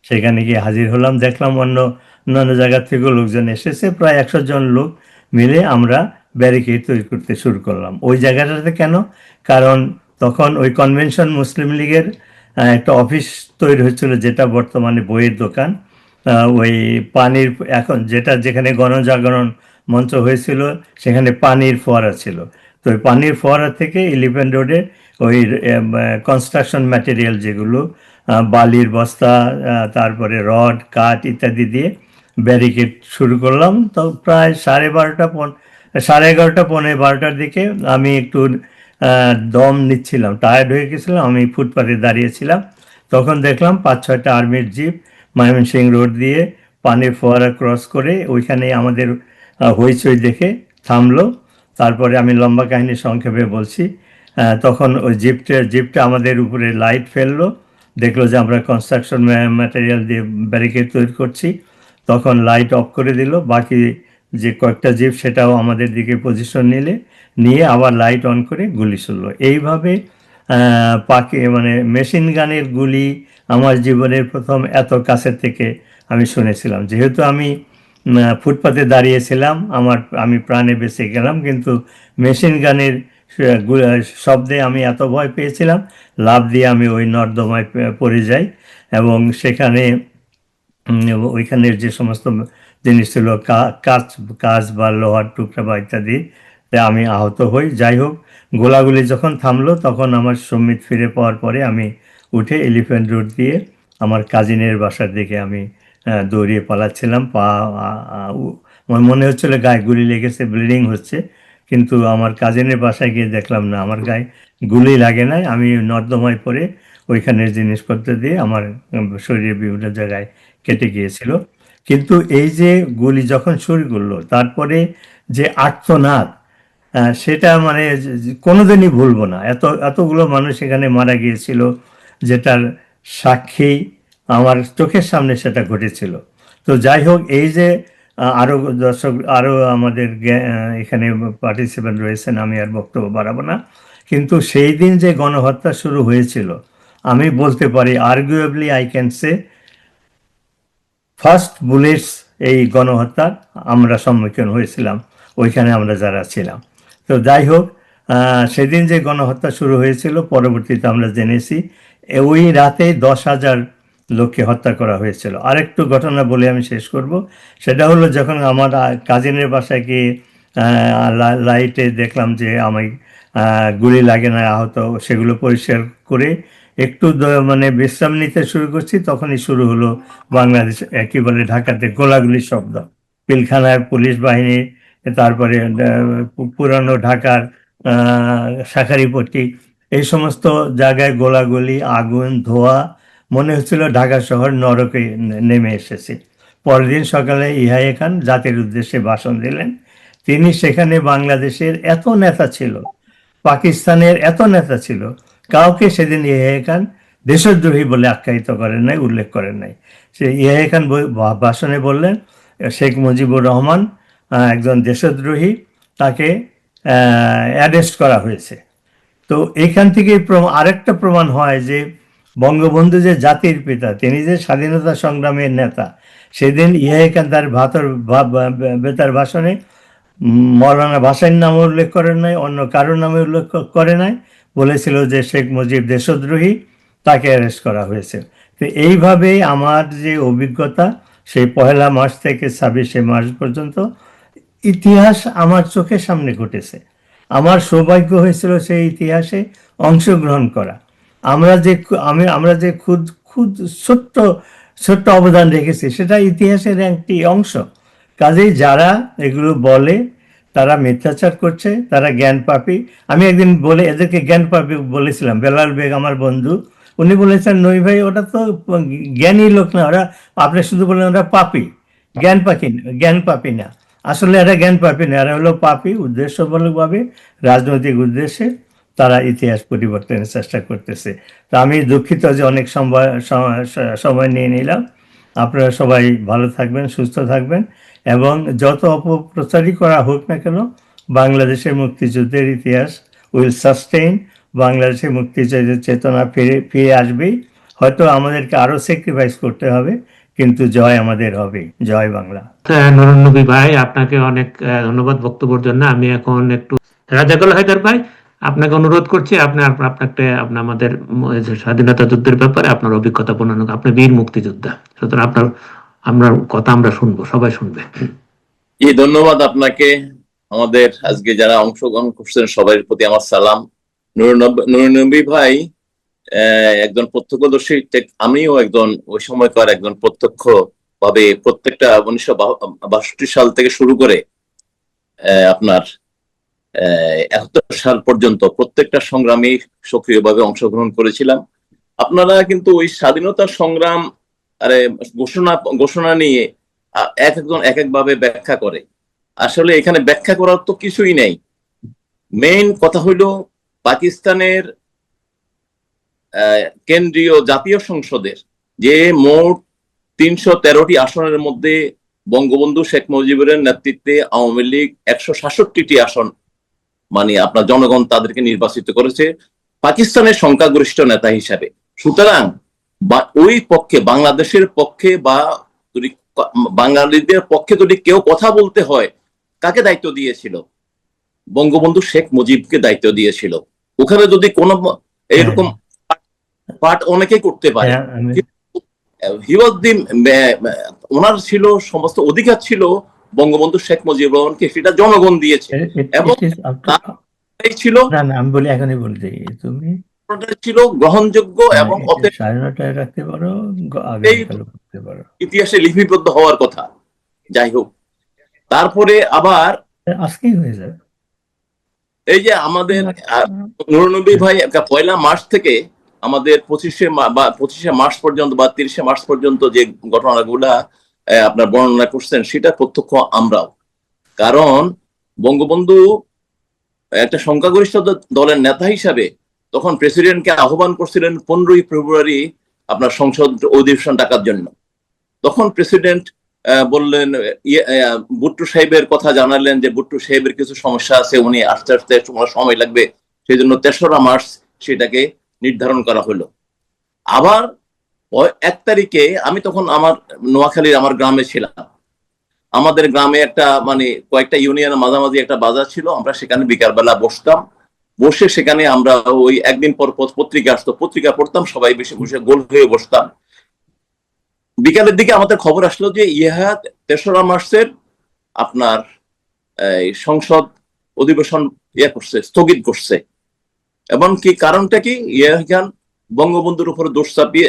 সেখানে গিয়ে হাজির হলাম। দেখলাম অন্যান্য জায়গা থেকেও লোকজন এসেছে, প্রায় 100 জন লোক মিলে আমরা ব্যারিকেড তৈরি করতে শুরু করলাম। ওই জায়গাটাতে কেন? কারণ তখন ওই কনভেনশন মুসলিম লীগের একটা অফিস তৈরি হচ্ছিল, যেটা বর্তমানে বইয়ের দোকান। ওই পানির, এখন যেখানে গণজাগরণ মঞ্চ হয়েছিল সেখানে পানির ফোয়ারা ছিল। তো ওই পানির ফোয়ারা থেকে এলিফ্যান্ট রোডে ওই কনস্ট্রাকশন ম্যাটেরিয়াল, যেগুলো বালির বস্তা, তারপরে রড, কাঠ ইত্যাদি দিয়ে ব্যারিকেড শুরু করলাম। তো প্রায় 11:30 পৌনে 12টার দিকে আমি একটু দম নিচ্ছিলাম, টায়ার্ড হয়ে গেছিলাম, আমি ফুটপাতে দাঁড়িয়েছিলাম। তখন দেখলাম 5-6টা আর্মির জিপ ময়মনসিংহ রোড দিয়ে পানির ফোয়ারা ক্রস করে ওইখানে আমাদের হইচই দেখে থামলো। তারপরে আমি লম্বা কাহিনী সংক্ষেপে বলছি, তখন ওই জিপটা আমাদের উপরে লাইট ফেললো, দেখলো যে আমরা কনস্ট্রাকশন ম্যাটেরিয়াল দিয়ে ব্যারিকেড তৈরি করছি, তখন লাইট অফ করে দিল। বাকি যে কয়েকটা জিপ সেটাও আমাদের দিকে পজিশন নিয়ে আবার লাইট অন করে গুলি ছুড়লো। এইভাবে মানে মেশিন গানের গুলি আমার জীবনের প্রথম এত কাছের থেকে আমি শুনেছিলাম। যেহেতু আমি ফুটপাতে দাঁড়িয়েছিলাম, আমি প্রাণে বেঁচে গেলাম, কিন্তু মেশিন গানের শব্দে আমি এত ভয় পেয়েছিলাম, লাফ দিয়ে আমি ওই নর্দমায় পড়ে যাই। এবং সেখানে ওইখানের যে সমস্ত জিনিস ছিল, কাঁচ বা লোহার টুকরা বা ইত্যাদি, আমি আহত হই। যাই হোক, গোলাগুলি যখন থামলো তখন আমার সম্মিত ফিরে পাওয়ার পরে আমি উঠে এলিফ্যান্ট রোড দিয়ে আমার কাজিনের বাসার দিকে আমি দৌড়িয়ে পালাচ্ছিলাম। আমার মনে হচ্ছিল গায়ে গুলি লেগেছে, ব্লিডিং হচ্ছে, কিন্তু আমার কাজিনের বাসায় গিয়ে দেখলাম না, আমার গায়ে গুলি লাগে নাই। আমি নর্দমায় পড়ে ওইখানের জিনিসপত্র দিয়ে আমার শরীরের বিভিন্ন জায়গায় কেটে গিয়েছিল। কিন্তু এই যে গুলি যখন শুরু করলো, তারপরে যে আর্তনাদ, সেটা মানে কোনোদিনই ভুলবো না। এতগুলো মানুষ এখানে মারা গিয়েছিল, যেটার সাক্ষী আমার চোখের সামনে সেটা ঘটেছিল। তো যাই হোক, এই যে আরও দর্শক, আরও আমাদের এখানে পার্টিসিপেন্ট রয়েছেন, আমি আর বক্তব্য বাড়াবো না। কিন্তু সেই দিন যে গণহত্যা শুরু হয়েছিল, আমি বলতে পারি arguably I can say first bullets এই গণহত্যার আমরা সম্মুখীন হয়েছিলাম ওইখানে আমরা যারা ছিলাম। তো যাই হোক, সেদিন যে গণহত্যা শুরু হয়েছিল, পরবর্তীতে আমরা জেনেছি ওই রাতে 10,000 লোককে হত্যা করা হয়েছিল। আরেকটু ঘটনা বলে আমি শেষ করব। সেটা হলো, যখন আমার কাজিনের বাসায় গিয়ে লাইটে দেখলাম যে আমি গুলি লাগে না, আহত, সেগুলো পরিষ্কার করে একটু মানে বিশ্রাম নিতে শুরু করছি, তখনই শুরু হলো বাংলাদেশ একেবারে ঢাকাতে গোলাগুলির শব্দ। পিলখানার পুলিশ বাহিনী, তারপরে পুরানো ঢাকার শাঁখারীপট্টি, এই সমস্ত জায়গায় গোলাগুলি, আগুন, ধোঁয়া, মনে হচ্ছিল ঢাকা শহর নরকে নেমে এসেছে। পরের দিন সকালে ইয়াহিয়া খান জাতির উদ্দেশ্যে ভাষণ দিলেন। তিনি সেখানে বাংলাদেশের এত নেতা ছিল, পাকিস্তানের এত নেতা ছিল, কাউকে সেদিন ইয়াহিয়া খান দেশদ্রোহী বলে আখ্যায়িত করেন নাই, উল্লেখ করেন নাই। সে ইয়াহিয়া খান ভাষণে বললেন শেখ মুজিবুর রহমান একজন দেশদ্রোহী, তাকে অ্যারেস্ট করা হয়েছে। তো এখান থেকে আরেকটা প্রমাণ হয় যে বঙ্গবন্ধু যে জাতির পিতা, তিনি যে স্বাধীনতা সংগ্রামের নেতা, সেদিন ইয়াহিয়া খান তার বেতার ভাষণে মৌলানা ভাসানীর নামে উল্লেখ করেন নাই, অন্য কারোর নামে উল্লেখ করে নাই, বলেছিল যে শেখ মুজিব দেশদ্রোহী, তাকে অ্যারেস্ট করা হয়েছে। তো এইভাবে আমার যে অভিজ্ঞতা, সেই 1 মার্চ থেকে 26 মার্চ পর্যন্ত ইতিহাস আমার চোখের সামনে ঘটেছে। আমার সৌভাগ্য হয়েছিল সেই ইতিহাসে অংশগ্রহণ করা। আমরা যে খুদ ছোট্ট ছোট্ট অবদান রেখেছি, সেটা ইতিহাসের একটি অংশ। কাজেই যারা এগুলো বলে তারা মিথ্যাচার করছে, তারা জ্ঞান পাপী। আমি একদিন এদেরকে জ্ঞান পাপী বলেছিলাম। বেলাল বেগ আমার বন্ধু, উনি বলেছেন, নই ভাই, ওটা তো জ্ঞানী লোক না, ওরা, আপনি শুধু বললেন ওরা পাপী, জ্ঞান পাপী না। আসলে এরা জ্ঞান পাপী না, এরা হলো পাপী। উদ্দেশ্যমূলকভাবে রাজনৈতিক উদ্দেশ্যে তারা ইতিহাস পরিবর্তনের চেষ্টা করতেছে। তা আমি দুঃখিত যে অনেক সময় নিয়ে নিলাম। আপনারা সবাই ভালো থাকবেন, সুস্থ থাকবেন, এবং যত অপপ্রচারই করা হোক না কেন, বাংলাদেশের মুক্তিযুদ্ধের ইতিহাস উইল সাস্টেইন। বাংলাদেশের মুক্তিযুদ্ধের চেতনা ফিরে আসবেই। হয়তো আমাদেরকে আরও স্যাক্রিফাইস করতে হবে, কিন্তু জয় আমাদের হবে। জয় বাংলা। নুরুন্নবী ভাই, আপনাকে অনেক ধন্যবাদ বক্তব্যের জন্য। আমি এখন একটু রাজাকাল হায়দার ভাই, আপনাকে অনুরোধ করছি, আপনাকে আমাদের স্বাধীনতা যুদ্ধের ব্যাপারে আপনার অভিজ্ঞতা বর্ণনা। আপনি বীর মুক্তিযোদ্ধা, সুতরাং আপনার কথা আমরা শুনবো, সবাই শুনবে। ধন্যবাদ আপনাকে। আমাদের আজকে যারা অংশগ্রহণ করছেন সবার প্রতি আমার সালাম। নুরুন্নবী ভাই একজন প্রত্যক্ষদর্শী, আমিও একজন ওই সময়কার একজন প্রত্যক্ষ ভাবে প্রত্যেকটা 1962 সাল থেকে শুরু করে আপনার 71 সাল পর্যন্ত প্রত্যেকটা সংগ্রামে সক্রিয়ভাবে অংশগ্রহণ করেছিলাম। আপনারা কিন্তু ওই স্বাধীনতা সংগ্রাম ঘোষণা নিয়ে একজন এক ভাবে ব্যাখ্যা করে। আসলে এখানে ব্যাখ্যা করার তো কিছুই নেই। মেইন কথা হইলো পাকিস্তানের কেন্দ্রীয় জাতীয় সংসদের যে মোট 313টি আসনের মধ্যে বঙ্গবন্ধু শেখ মুজিবের নেতৃত্বে আওয়ামী লীগ 166টি আসন মানে আপনার জনগণ তাদেরকে নির্বাচিত করেছে পাকিস্তানের সংখ্যাগরিষ্ঠ নেতা হিসাবে। সুতরাং ওই পক্ষে বাংলাদেশের পক্ষে বা যদি বাঙালিদের পক্ষে যদি কেউ কথা বলতে হয় কাকে দায়িত্ব দিয়েছিল? বঙ্গবন্ধু শেখ মুজিবকে দায়িত্ব দিয়েছিল। ওখানে যদি কোনো এরকম পাঠ অনেকেই করতে পারে, হি ওয়াজ দি ওনার ছিল সমস্ত অধিকার ছিল বঙ্গবন্ধু শেখ মুজিবুর রহমানকে, সেটা জনগণ দিয়েছে এবং ছিল আমি বলি এখনই বলে দিই তুমি ছিল গ্রহণযোগ্য এবং স্বাধীনতায় রাখতে পারো, করতে পারো, ইতিহাসে লিপিবদ্ধ হওয়ার কথা। যাই হোক, তারপরে আবার আজকেই হয়ে যাবে। এই যে আমাদের নুরনবী ভাই 1 মার্চ থেকে আমাদের 25শে মার্চ পর্যন্ত বা 30শে মার্চ পর্যন্ত যে ঘটনাগুলা আপনার বর্ণনা করছেন সেটা প্রত্যক্ষ আমরাও। কারণ বঙ্গবন্ধু একটা সংখ্যাগরিষ্ঠ দলের নেতা হিসাবে তখন প্রেসিডেন্টকে আহ্বান করছিলেন 15ই ফেব্রুয়ারি আপনার সংসদ অধিবেশন ডাকার জন্য। তখন প্রেসিডেন্ট বললেন, ভুট্টো সাহেবের কথা জানালেন যে ভুট্টো সাহেবের কিছু সমস্যা আছে, উনি আস্তে আস্তে সময় লাগবে, সেই জন্য 3রা মার্চ সেটাকে নির্ধারণ করা হলো। আবার 1 তারিখে আমি তখন আমার নোয়াখালীর আমার গ্রামে ছিলাম। আমাদের গ্রামে একটা মানে কয়েকটা ইউনিয়নের মাঝামাঝি একটা বাজার ছিল, আমরা সেখানে বিকালবেলা বসতাম, বসে সেখানে আমরা ওই একদিন পর পত্রিকা আসতো, পত্রিকা পড়তাম, সবাই বেশি বসে গোল হয়ে বসতাম। বিকালের দিকে আমাদের খবর আসলো যে 3রা মার্চের আপনার সংসদ অধিবেশন করছে, স্থগিত করছে। এবং কি কারণটা কি? বঙ্গবন্ধুর উপর দোষ চাপিয়ে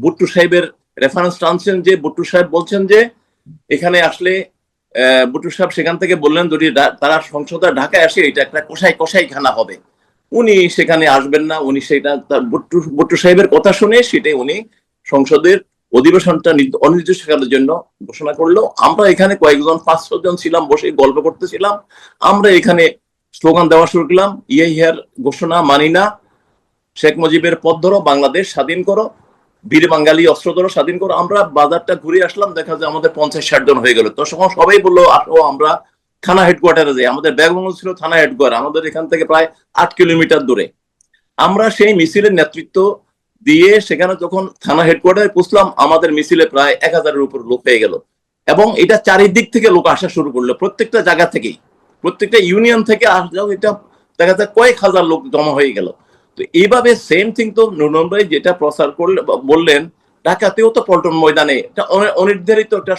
ভুট্টো সাহেবের রেফারেন্স টানছেন, যে ভুট্টো সাহেব বলছেন যে এখানে আসলে ভুট্টো সাহেব সেখান থেকে বললেন যদি তারা সংসদে ঢাকায় আসে এটা একটা কষাই খানা হবে, উনি সেখানে আসবেন না। উনি সেটা ভুট্টো সাহেবের কথা শুনে সেটাই উনি সংসদের অধিবেশনটা অনির্দিষ্টকালের জন্য ঘোষণা করলো। আমরা এখানে কয়েকজন 5-6 জন ছিলাম, বসে গল্প করতেছিলাম। আমরা এখানে স্লোগান দেওয়া শুরু করলাম, ইহার ঘোষণা মানি না, শেখ মুজিবের পথ ধরো, বাংলাদেশ স্বাধীন করো, বীর বাঙালি অস্ত্র ধরো, স্বাধীন করো। আমরা বাজারটা ঘুরে আসলাম, দেখা যায় আমাদের 50-60 জন হয়ে গেল। তো সবাই বললো আসো আমরা থানা হেডকোয়ার্টারে যাই। আমাদের ব্যাগমহল ছিল থানা হেডকোয়ার্টার, আমাদের এখান থেকে প্রায় 8 কিলোমিটার দূরে। আমরা সেই মিছিলের নেতৃত্ব দিয়ে সেখানে যখন থানা হেডকোয়ার্টারে পৌঁছলাম, আমাদের মিছিলে প্রায় 1000-এর উপর লোক হয়ে গেল। এবং এটা চারিদিক থেকে লোক আসা শুরু করলো, প্রত্যেকটা জায়গা থেকেই, প্রত্যেকটা ইউনিয়ন থেকে আসলেও এটা দেখা যায় কয়েক হাজার লোক জমা হয়ে গেল। তো এইভাবে সেম থিং তো নুরনবী ভাই যেটা প্রচার করলে বললেন, ঢাকাতেও তো পল্টন ময়দানে একটা অনির্ধারিত একটা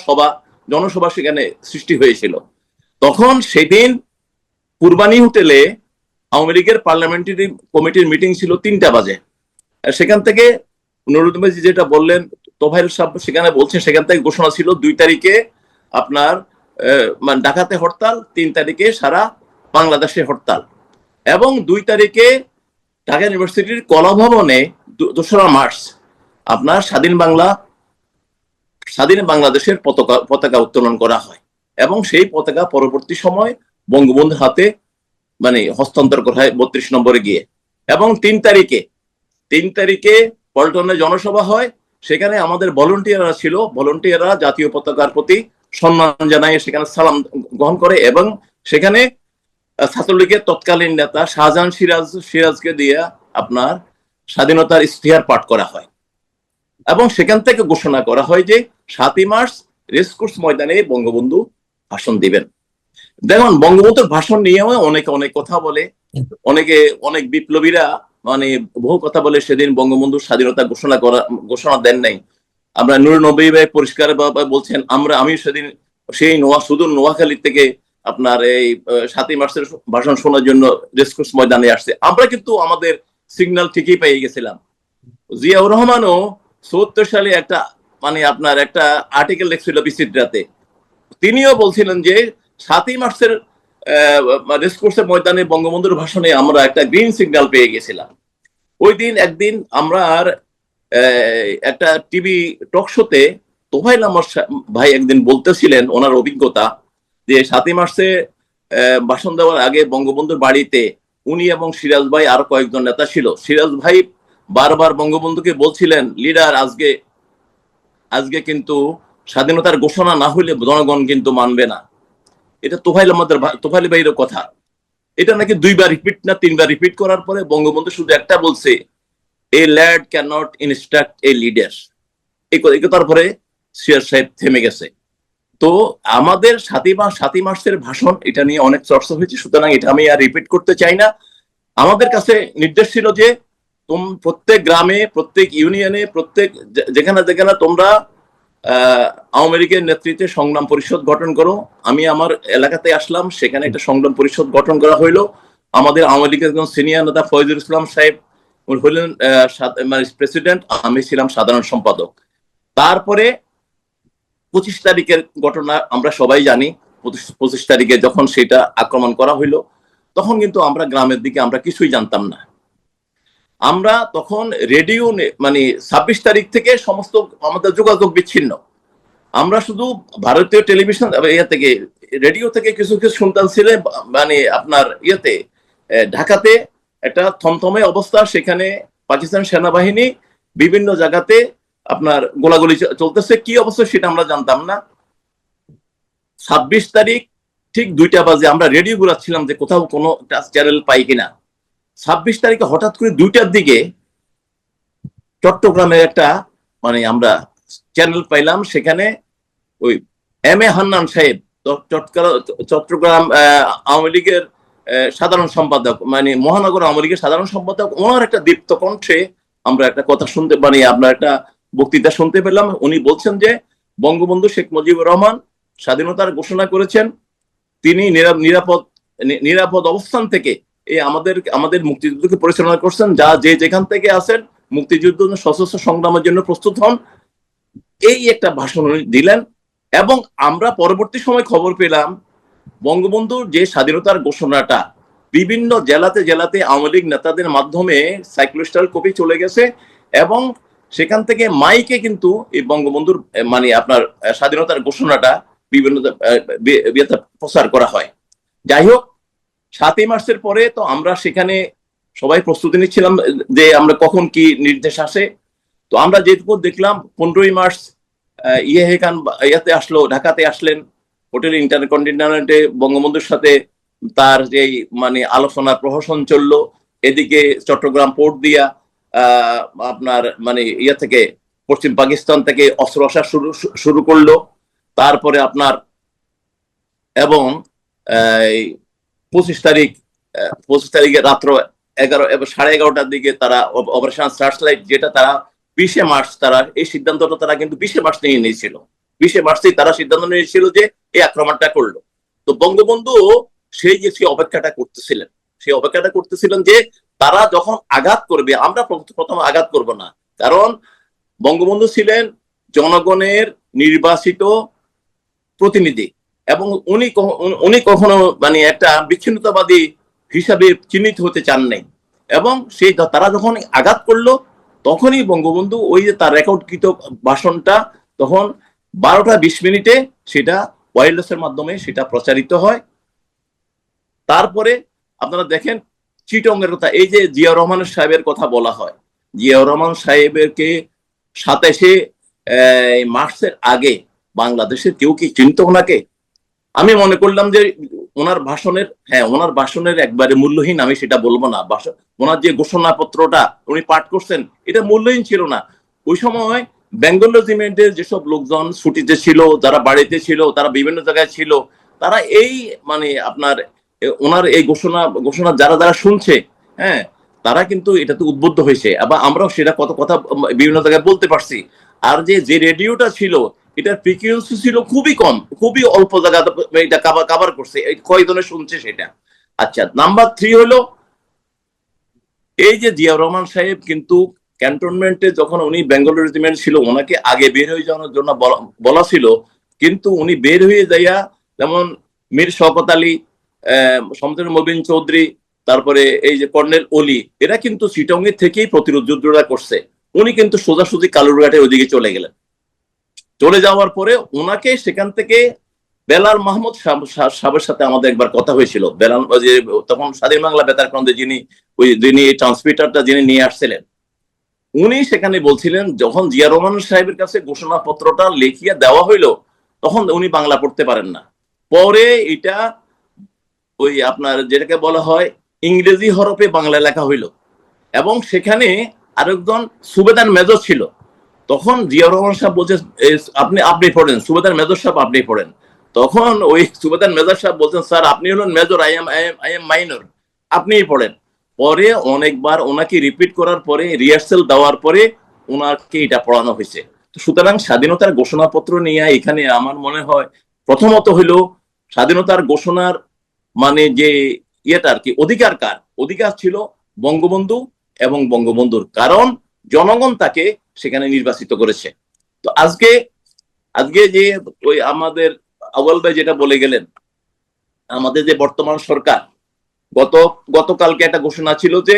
জনসভা সেখানে সৃষ্টি হয়েছিল। তখন সেদিন কুরবানি হোটেলে আওয়ামী লীগের পার্লামেন্টারি কমিটির মিটিং ছিল 3টা বাজে। সেখান থেকে নুরনবী ভাই যেটা বললেন, তোফায়েল সাহেব সেখানে বলছেন, সেখান থেকে ঘোষণা ছিল 2 তারিখে আপনার ঢাকাতে হরতাল, 3 তারিখে সারা বাংলাদেশে হরতাল, এবং 2 তারিখে ঢাকা ইউনিভার্সিটির কলাভবনে 2রা মার্চ আপনার স্বাধীন বাংলাদেশের পতাকা উত্তোলন করা হয়। এবং সেই পতাকা পরবর্তী সময় বঙ্গবন্ধুর হাতে মানে হস্তান্তর করা হয় 32 নম্বরে গিয়ে। এবং 3 তারিখে পল্টনে জনসভা হয়, সেখানে আমাদের ভলান্টিয়াররা ছিল, ভলান্টিয়াররা জাতীয় পতাকার প্রতি সম্মান জানায় সেখানে সালাম গ্রহণ করে। এবং সেখানে ছাত্রলীগের তৎকালীন নেতা শাহজাহান সিরাজকে দিয়ে আপনার স্বাধীনতার ইশতেহার পাঠ করা হয়। এবং সেখান থেকে ঘোষণা করা হয় যে 7ই মার্চ রেসকোর্স ময়দানে বঙ্গবন্ধু ভাষণ দিবেন। দেখুন, বঙ্গবন্ধুর ভাষণ নিয়ে অনেক কথা বলে, অনেক বিপ্লবীরা মানে বহু কথা বলে। সেদিন বঙ্গবন্ধুর স্বাধীনতা ঘোষণা দেন নাই। আমরা নুরনবী ভাই পরিষ্কার বলছেন, আমি সেদিন সেই সুদূর নোয়াখালী থেকে আপনার এই 7ই মার্চের ভাষণ শোনার জন্য রেসকোর্স ময়দানে আসছে। আমরা কিন্তু আমাদের সিগন্যাল ঠিকই পেয়ে গেছিলাম। জিয়াউর রহমানও 74 সালে একটা মানে আপনার একটা আর্টিকেল লিখছিল বিচিত্রাতে, তিনিও বলছিলেন যে 7ই মার্চের রেসকোর্সের ময়দানে বঙ্গবন্ধুর ভাষণে আমরা একটা গ্রিন সিগন্যাল পেয়ে গেছিলাম। ওই দিন একদিন আমরা আর একটা টিভি টক শোতে তোফায়েল আমার ভাই একদিন বলতেছিলেন ওনার অভিজ্ঞতা, যে 7ই মার্চে ভাষণ দেওয়ার আগে বঙ্গবন্ধুর বাড়িতে উনি এবং সিরাজ ভাই আরো কয়েকজন নেতা ছিল। সিরাজ ভাই বারবার বঙ্গবন্ধুকে বলছিলেন, লিডার আজকে কিন্তু স্বাধীনতার ঘোষণা না হইলে জনগণ কিন্তু মানবে না। এটা তোফাইল ভাইয়ের কথা। এটা নাকি 2বার রিপিট না 3বার রিপিট করার পরে বঙ্গবন্ধু শুধু একটা বলছে, a lad can not instruct a leader. এই কথার পরে সিরাজ সাহেব থেমে গেছে। তো আমাদের 7ই মার্চের ভাষণ, এটা নিয়ে অনেক চর্চা হয়েছে, সুতরাং এটা আমি আর রিপিট করতে চাই না। আমাদের কাছে নির্দেশ ছিল যে প্রত্যেক গ্রামে, প্রত্যেক ইউনিয়নে, প্রত্যেক যেখানে তোমরা আওয়ামী লীগের নেতৃত্বে সংগ্রাম পরিষদ গঠন করো। আমি আমার এলাকাতে আসলাম, সেখানে একটা সংগ্রাম পরিষদ গঠন করা হইলো। আমাদের আওয়ামী লীগের একজন সিনিয়র নেতা ফয়জুল ইসলাম সাহেব হলেন প্রেসিডেন্ট, আমি ছিলাম সাধারণ সম্পাদক। তারপরে 25 তারিখের ঘটনা আমরা সবাই জানি। 25 তারিখে যখন সেটা আক্রমণ করা হইলো, তখন কিন্তু আমরা গ্রামের দিকে আমরা কিছুই জানতাম না। আমরা তখন রেডিও 26 তারিখ থেকে সমস্ত আমাদের যোগাযোগ বিচ্ছিন্ন। আমরা শুধু ভারতীয় টেলিভিশন থেকে, রেডিও থেকে কিছু কিছু শুনতাম ছিল, আপনার ঢাকাতে একটা থমথমে অবস্থা, সেখানে পাকিস্তান সেনাবাহিনী বিভিন্ন জায়গাতে আপনার গোলাগুলি চলতেছে, কি অবস্থা সেটা আমরা জানতাম না। 26 তারিখ ঠিক 2টা বাজে আমরা রেডিও ঘুরাচ্ছিলাম যে কোথাও কোনো চ্যানেল পাই কিনা। 26 তারিখে হঠাৎ করে 2টার দিকে চট্টগ্রামের একটা আমরা চ্যানেল পাইলাম। সেখানে ওই এম.এ. হান্নান সাহেব, চট্টগ্রাম আওয়ামী লীগের সাধারণ সম্পাদক, মহানগর আওয়ামী লীগের সাধারণ সম্পাদক, ওনার একটা দীপ্ত কণ্ঠে আমরা একটা কথা শুনতে আপনার একটা বক্তৃতা শুনতে পেলাম। উনি বলছেন যে বঙ্গবন্ধু শেখ মুজিবুর রহমান স্বাধীনতার ঘোষণা করেছেন, তিনি নিরাপদ অবস্থান থেকে আমাদের মুক্তিযুদ্ধকে পরিচালনা করছেন। যেখান থেকে আছেন মুক্তিযুদ্ধ সশস্ত্র সংগ্রামের জন্য প্রস্তুত হন, এই একটা ভাষণ দিলেন। এবং আমরা পরবর্তী সময় খবর পেলাম বঙ্গবন্ধুর যে স্বাধীনতার ঘোষণাটা বিভিন্ন জেলাতে আওয়ামী লীগ নেতাদের মাধ্যমে সাইক্লোস্টার কপি চলে গেছে, এবং সেখান থেকে মাইকে কিন্তু এই বঙ্গবন্ধুর আপনার স্বাধীনতার ঘোষণাটা বিভিন্ন প্রচার করা হয়। যাই হোক, 7ই মার্চের পরে তো আমরা সেখানে সবাই প্রস্তুতি নিচ্ছিলাম যে আমরা কখন কি নির্দেশ আসে। তো আমরা যেটুকু দেখলাম 15ই মার্চ ইয়াতে আসলো, ঢাকাতে আসলেন, হোটেল ইন্টারকন্টিনেন্টালে বঙ্গবন্ধুর সাথে তার যে আলোচনা প্রহসন চললো। এদিকে চট্টগ্রাম পোর্ট দিয়া আপনার থেকে পশ্চিম পাকিস্তান থেকে অস্ত্র আসা শুরু করলো। তারপরে আপনার এবং 25 তারিখে রাত্র 11:30টার দিকে তারা অপারেশন সার্চলাইট, যেটা তারা 20শে মার্চ তারা এই সিদ্ধান্তটা তারা কিন্তু 20শে মার্চ নিয়ে নিয়েছিল। 20শে মার্চেই তারা সিদ্ধান্ত নিয়েছিল যে এই আক্রমণটা করলো। তো বঙ্গবন্ধু সেই অপেক্ষাটা করতেছিলেন যে তারা যখন আঘাত করবে, আমরা প্রথম আঘাত করব না, কারণ বঙ্গবন্ধু ছিলেন জনগণের নির্বাচিত প্রতিনিধি, এবং উনি কখনো একটা বিচ্ছিন্নতাবাদী হিসাবে চিহ্নিত হতে চান নাই। এবং তারা যখন আঘাত করলো, তখনই বঙ্গবন্ধু ওই যে তার রেকর্ডকৃত ভাষণটা তখন 12টা 20 মিনিটে সেটা ওয়্যারলেসের মাধ্যমে সেটা প্রচারিত হয়। তারপরে আপনারা দেখেন চিটংয়ের কথা, এই যে জিয়াউর রহমান সাহেবের কথা বলা হয়, জিয়াউর রহমান সাহেবেরকে 27শে মার্চের আগে বাংলাদেশের কেউ কি চিনত ওনাকে? আমি মনে করলাম যে ওনার ভাষণের একবারে মূল্যহীন, আমি সেটা বলবো না। ওনার যে ঘোষণাপত্রটা উনি পাঠ করছেন, এটা মূল্যহীন ছিল না। ওই সময় বেঙ্গল রেজিমেন্টের যেসব লোকজন ছুটিতে ছিল, যারা বাড়িতে ছিল, তারা বিভিন্ন জায়গায় ছিল, তারা এই আপনার ওনার এই ঘোষণা যারা শুনছে, তারা কিন্তু এটাতে উদ্বুদ্ধ হয়েছে, আবার আমরাও সেটা কত কথা বিভিন্ন জায়গায় বলতে পারছি। আর যে রেডিওটা ছিল, এটার ফ্রিকোয়েন্সি ছিল খুবই কম, খুবই অল্প জায়গা এটা কভার করছে, কয়জনে শুনছে সেটা। আচ্ছা, নাম্বার 3 হলো এই যে জিয়াউর রহমান সাহেব কিন্তু ক্যান্টনমেন্টে যখন উনি বেঙ্গল রেজিমেন্ট ছিল, ওনাকে আগে বের হয়ে যাওয়ার জন্য বলা ছিল, কিন্তু উনি বের হয়ে যাইয়া, যেমন মীর শওকত আলী, শমসের মবিন চৌধুরী, তারপরে এই যে কর্নেল অলি, এরা কিন্তু চিটংয়ে থেকেই প্রতিরোধ যুদ্ধটা করছে। উনি কিন্তু সোজাসুজি কালুরঘাটের ওইদিকে চলে গেলেন। চলে যাওয়ার পরে ওনাকে সেখান থেকে বেলাল মাহমুদ সাহেবের সাথে আমাদের একবার কথা হয়েছিল। বেলাল যে তখন স্বাধীন বাংলা বেতার কেন্দ্রে যিনি ট্রান্সমিটারটা যিনি নিয়ে আসছিলেন, উনি সেখানে বলছিলেন যখন জিয়া রহমান সাহেবের কাছে ঘোষণাপত্রটা লিখিয়ে দেওয়া হইলো তখন উনি বাংলা পড়তে পারেন না। পরে এটা ওই আপনার যেটাকে বলা হয় ইংরেজি হরফে বাংলা লেখা হইলো, এবং সেখানে আরেকজন সুবেদার মেজর ছিল। তখন জিয়া রহমান সাহেব বলছে আপনি পড়েন, সুবেদার মেজর সাহেব আপনি পড়েন। তখন ওই সুবেদার মেজর সাহেব বলছেন স্যার আপনি হলেন মেজর, আই এম মাইনর, আপনিই পড়েন। পরে অনেকবার ওনাকে রিপিট করার পরে, রিহার্সেল দেওয়ার পরে ওনাকে এটা পড়ানো হয়েছে। সুতরাং স্বাধীনতার ঘোষণাপত্র নিয়ে এখানে আমার মনে হয় প্রথমত হইলো স্বাধীনতার ঘোষণার মানে যে ইয়েটা আর কি অধিকার ছিল বঙ্গবন্ধু এবং বঙ্গবন্ধুর, কারণ জনগণ তাকে সেখানে নির্বাচিত করেছে। তো আজকে যে ওই আমাদের আউয়াল ভাই যেটা বলে গেলেন, আমাদের যে বর্তমান সরকার গতকালকে একটা ঘোষণা ছিল যে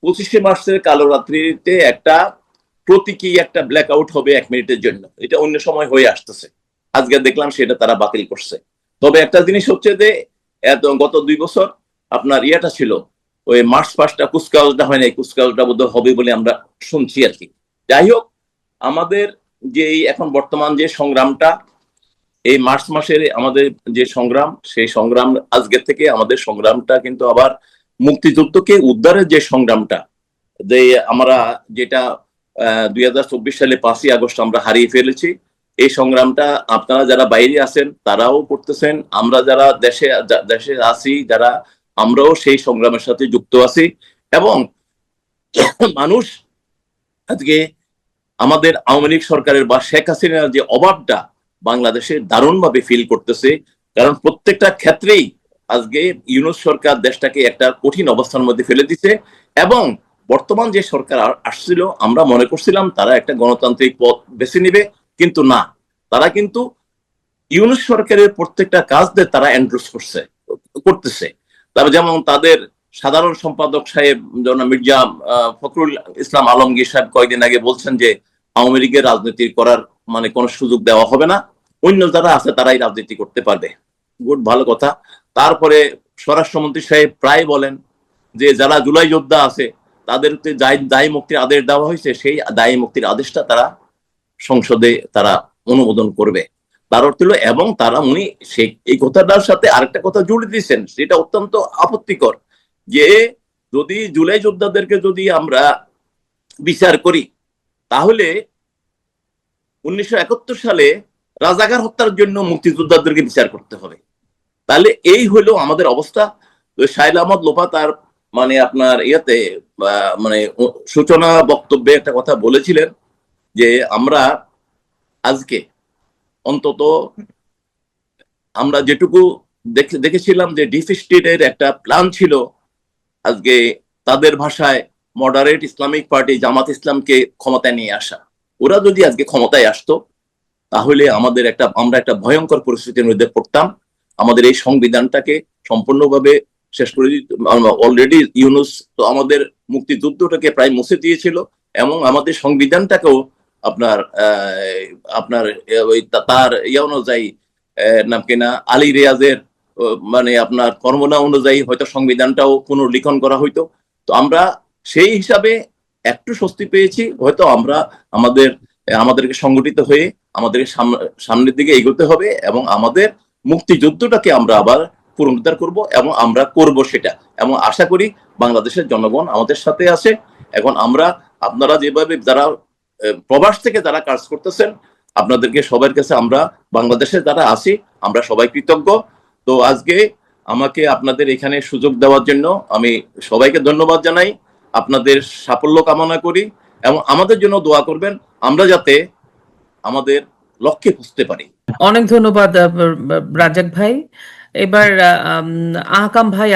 25শে মার্চের কালো রাত্রিতে একটা প্রতীকী একটা ব্ল্যাক আউট হবে 1 মিনিটের জন্য। এটা অন্য সময় হয়ে আসতেছে, আজকে দেখলাম সেটা তারা বাতিল করছে। তবে একটা জিনিস হচ্ছে যে গত 2 বছর আপনার ইয়েটা ছিল, ওই মার্চ পাস্টটা কুচকাওয়াজটা হয় নাই, কুচকাওয়াজটা বোধ হবে বলে আমরা শুনছি আর কি। যাই হোক, আমাদের যে এখন বর্তমান যে সংগ্রামটা, এই মার্চ মাসের আমাদের যে সংগ্রাম, সেই সংগ্রাম আজকে থেকে আমাদের সংগ্রামটা কিন্তু আবার মুক্তিযুদ্ধকে উদ্ধারের যে সংগ্রামটা, যে আমরা যেটা 2024 সালে 5ই আগস্ট আমরা হারিয়ে ফেলেছি, এই সংগ্রামটা আপনারা যারা বাইরে আছেন তারাও করতেছেন, আমরা যারা দেশে আছি যারা, আমরাও সেই সংগ্রামের সাথে যুক্ত আছি। এবং মানুষ আজকে আমাদের আওয়ামী লীগ সরকারের বা শেখ হাসিনার যে অভাবটা বাংলাদেশে দারুণভাবে ফিল করতেছে, কারণ প্রত্যেকটা ক্ষেত্রেই আজকে ইউনূস সরকার দেশটাকে একটা কঠিন অবস্থার মধ্যে ফেলে দিচ্ছে। এবং বর্তমান যে সরকার আসছিল, আমরা মনে করছিলাম তারা একটা গণতান্ত্রিক পথ বেছে নিবে, কিন্তু না, তারা কিন্তু ইউনূস সরকারের প্রত্যেকটা কাজদের তারা এন্ডোর্স করতেছে। তারা যেমন তাদের সাধারণ সম্পাদক সাহেব মির্জা ফখরুল ইসলাম আলমগীর সাহেব কয়েকদিন আগে বলছেন যে আওয়ামী লীগের রাজনীতি করার মানে কোনো সুযোগ দেওয়া হবে না, অন্য যারা আছে তারাই রাজনীতি করতে পারবে। গুড, ভালো কথা। তারপরে স্বরাষ্ট্রমন্ত্রী সাহেব প্রায় বলেন যে যারা জুলাই যোদ্ধা আছে তাদেরকে দায়ী মুক্তির আদেশ দেওয়া হয়েছে, সেই দায়ী মুক্তির আদেশটা তারা সংসদে তারা অনুমোদন করবে। তার অর্থ হলো, এবং তারা উনি এই কথাটার সাথে আরেকটা কথা জুড়ে দিয়েছেন, সেটা অত্যন্ত আপত্তিকর, যে যদি জুলাই যোদ্ধাদেরকে যদি আমরা বিচার করি তাহলে 1971 সালে রাজাকার হত্যার জন্য মুক্তিযোদ্ধাদেরকে বিচার করতে হবে। তাহলে এই হলো আমাদের অবস্থা। তো শাহেদ আহমদ লোপা তার মানে আপনার ইয়েতে মানে সূচনা বক্তব্যে একটা কথা বলেছিলেন যে আমরা আজকে অন্তত আমরা যেটুকু দেখেছিলাম যে ডিপ স্টেটের একটা প্ল্যান ছিল আজকে তাদের ভাষায় মডারেট ইসলামিক পার্টি জামাত ইসলামকে ক্ষমতায় নিয়ে আসা। ওরা যদি আজকে ক্ষমতায় আসতো তাহলে আমরা একটা ভয়ঙ্কর পরিস্থিতির মধ্যে পড়তাম। আমাদের এই সংবিধানটাকে সম্পূর্ণভাবে শেষ করে দিত। অলরেডি ইউনূস তো আমাদের মুক্তিযুদ্ধটাকে প্রায় মুছে দিয়েছিল, এবং আমাদের সংবিধানটাকেও আপনার তার অনুযায়ী নাম কিনা আলী রিয়াজের মানে আপনার কর্মনা অনুযায়ী হয়তো সংবিধানটাও পুনর্লিখন করা হইতো। তো আমরা সেই হিসাবে একটু স্বস্তি পেয়েছি, হয়তো আমরা আমাদেরকে সংগঠিত হয়ে আমাদেরকে সামনের দিকে এগোতে হবে, এবং আমাদের মুক্তিযুদ্ধটাকে আমরা আবার পুনরুদ্ধার করব, এবং আমরা করব সেটা। এবং আশা করি বাংলাদেশের জনগণ আমাদের সাথে আছে। এখন আপনারা যেভাবে যারা প্রবাস থেকে যারা কাজ করতেছেন, আপনাদেরকে সবার কাছে আমরা বাংলাদেশে যারা আছি আমরা সবাই কৃতজ্ঞ। তো আজকে আমাকে আপনাদের এখানে সুযোগ দেওয়ার জন্য আমি সবাইকে ধন্যবাদ জানাই, আপনাদের সাফল্য কামনা করি, এবং আমাদের জন্য দোয়া করবেন আমরা যাতে আমাদের লক্ষ্যে পৌঁছতে পারি। অনেক ধন্যবাদ রাজাক ভাই। এবার আহকাম ভাই,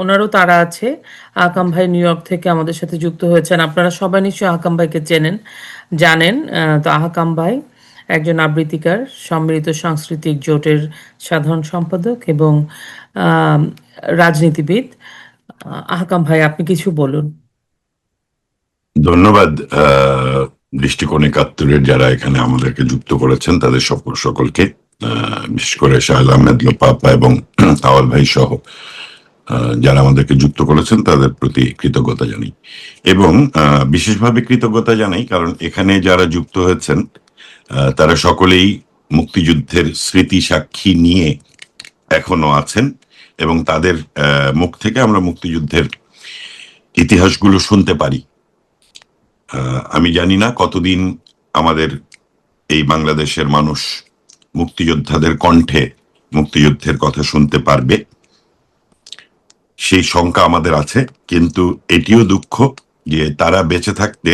ওনারও তারা আছে। আহকাম ভাই নিউ ইয়র্ক থেকে আমাদের সাথে যুক্ত হয়েছেন। আপনারা সবাই নিশ্চয়ই আহকাম ভাইকে জানেন। তো আহকাম ভাই একজন আবৃত্তিকার, সম্মিলিত সাংস্কৃতিক জোটের সাধারণ সম্পাদক এবং রাজনীতিবিদ। আহকাম ভাই, আপনি কিছু বলুন। ধন্যবাদ দৃষ্টিকোণ 71-এর যারা এখানে আমাদেরকে যুক্ত করেছেন তাদের সকলকে। বিশেষ করে শাহেদ আহমেদ লোপাপা এবং আওয়াল ভাই সহ যারা আমাদেরকে যুক্ত করেছেন তাদের প্রতি কৃতজ্ঞতা জানাই। এবং বিশেষভাবে কৃতজ্ঞতা জানাই কারণ এখানে যারা যুক্ত হয়েছেন তারা সকলেই মুক্তিযুদ্ধের স্মৃতি সাক্ষী নিয়ে এখনো আছেন এবং তাদের মুখ থেকে আমরা মুক্তিযুদ্ধের ইতিহাসগুলো শুনতে পারি। আমি জানি না কতদিন আমাদের এই বাংলাদেশের মানুষ মুক্তিযোদ্ধাদের কণ্ঠে মুক্তিযুদ্ধের কথা শুনতে পারবে, সেই শঙ্কা আমাদের আছে। কিন্তু এটিও দুঃখ যে তারা বেঁচে থাকতে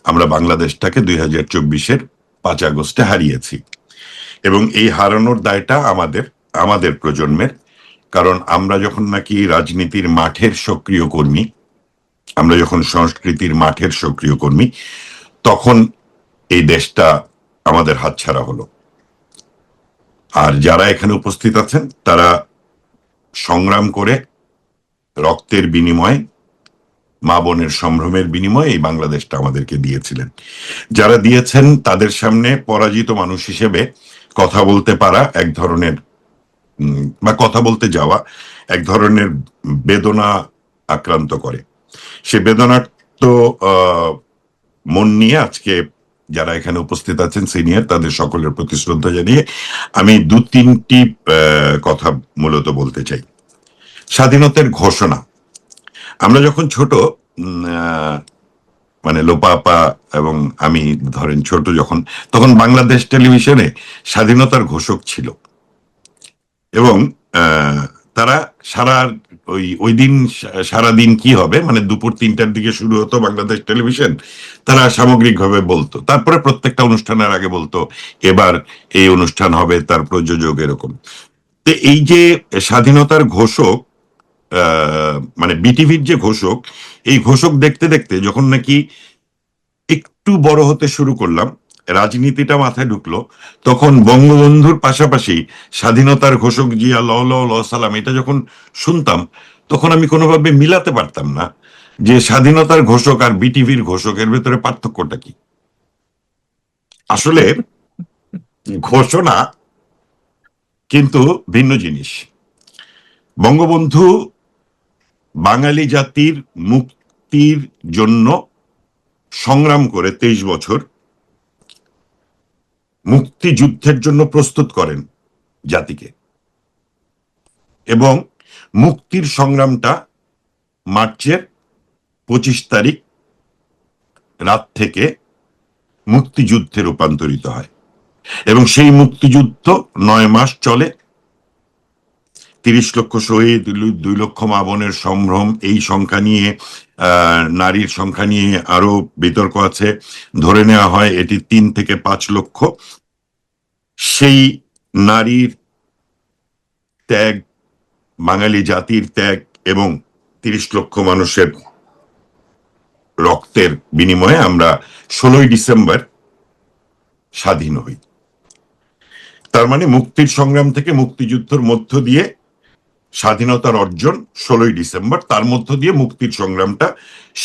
আমরা বাংলাদেশটাকে 2024-এর 5 আগস্টে হারিয়েছি এবং এই হারানোর দায়টা আমাদের প্রজন্মের। কারণ আমরা যখন নাকি রাজনীতির মাঠের সক্রিয় কর্মী, আমরা যখন সংস্কৃতির মাঠের সক্রিয় কর্মী, তখন এই দেশটা আমাদের হাতছাড়া হলো। আর যারা এখানে উপস্থিত আছেন তারা সংগ্রাম করে রক্তের বিনিময়ে, মা বোনের সম্ভ্রমের বিনিময়ে এই বাংলাদেশটা আমাদেরকে দিয়েছিলেন। যারা দিয়েছেন তাদের সামনে পরাজিত মানুষ হিসেবে কথা বলতে পারা এক ধরনের বা কথা বলতে যাওয়া এক ধরনের বেদনা আক্রান্ত করে। সে বেদনার তো মন নিয়ে আজকে যারা এখানে উপস্থিত আছেন সিনিয়র, তাদের সকলের প্রতি শ্রদ্ধা জানিয়ে আমি 2-3টি কথা মূলত বলতে চাই। স্বাধীনতার ঘোষণা, আমরা যখন ছোট, মানে লোপাপা এবং আমি ধরেন ছোট যখন, তখন বাংলাদেশ টেলিভিশনে স্বাধীনতার ঘোষক ছিল এবং তারা ওই দিন সারাদিন কি হবে, মানে দুপুর 3টার দিকে শুরু হতো বাংলাদেশ টেলিভিশন, তারা সামগ্রিকভাবে বলতো, তারপরে প্রত্যেকটা অনুষ্ঠানের আগে বলতো এবার এই অনুষ্ঠান হবে, তার প্রযোজক এরকম। তো এই যে স্বাধীনতার ঘোষক, মানে বিটিভির যে ঘোষক, এই ঘোষক দেখতে দেখতে যখন নাকি একটু বড় হতে শুরু করলাম, রাজনীতিটা মাথায় ঢুকলো, তখন বঙ্গবন্ধুর পাশাপাশি স্বাধীনতার ঘোষক জিয়া ল সালাম এটা যখন শুনতাম, তখন আমি কোনোভাবে মিলাতে পারতাম না যে স্বাধীনতার ঘোষক আর বিটিভির ঘোষকের ভেতরে পার্থক্যটা কি। আসলে ঘোষণা কিন্তু ভিন্ন জিনিস। বঙ্গবন্ধু বাঙালি জাতির মুক্তির জন্য সংগ্রাম করে 23 বছর মুক্তিযুদ্ধের জন্য প্রস্তুত করেন জাতিকে, এবং মুক্তির সংগ্রামটা মার্চের 25 তারিখ রাত থেকে মুক্তিযুদ্ধে রূপান্তরিত হয় এবং সেই মুক্তিযুদ্ধ 9 মাস চলে। 30 লক্ষ শহীদ, 2 লক্ষ মা বোনের সম্ভ্রম, এই সংখ্যা নিয়ে, নারীর সংখ্যা নিয়ে আরো বিতর্ক আছে। ধরে নেওয়া হয় এটি 3 থেকে 5 লক্ষ। সেই নারীর ত্যাগ, বাঙালি জাতির ত্যাগ এবং 30 লক্ষ মানুষের রক্তের বিনিময়ে আমরা 16ই ডিসেম্বর স্বাধীন হই। তার মানে মুক্তির সংগ্রাম থেকে মুক্তিযুদ্ধের মধ্য দিয়ে স্বাধীনতার অর্জন 16ই ডিসেম্বর, তার মধ্য দিয়ে মুক্তির সংগ্রামটা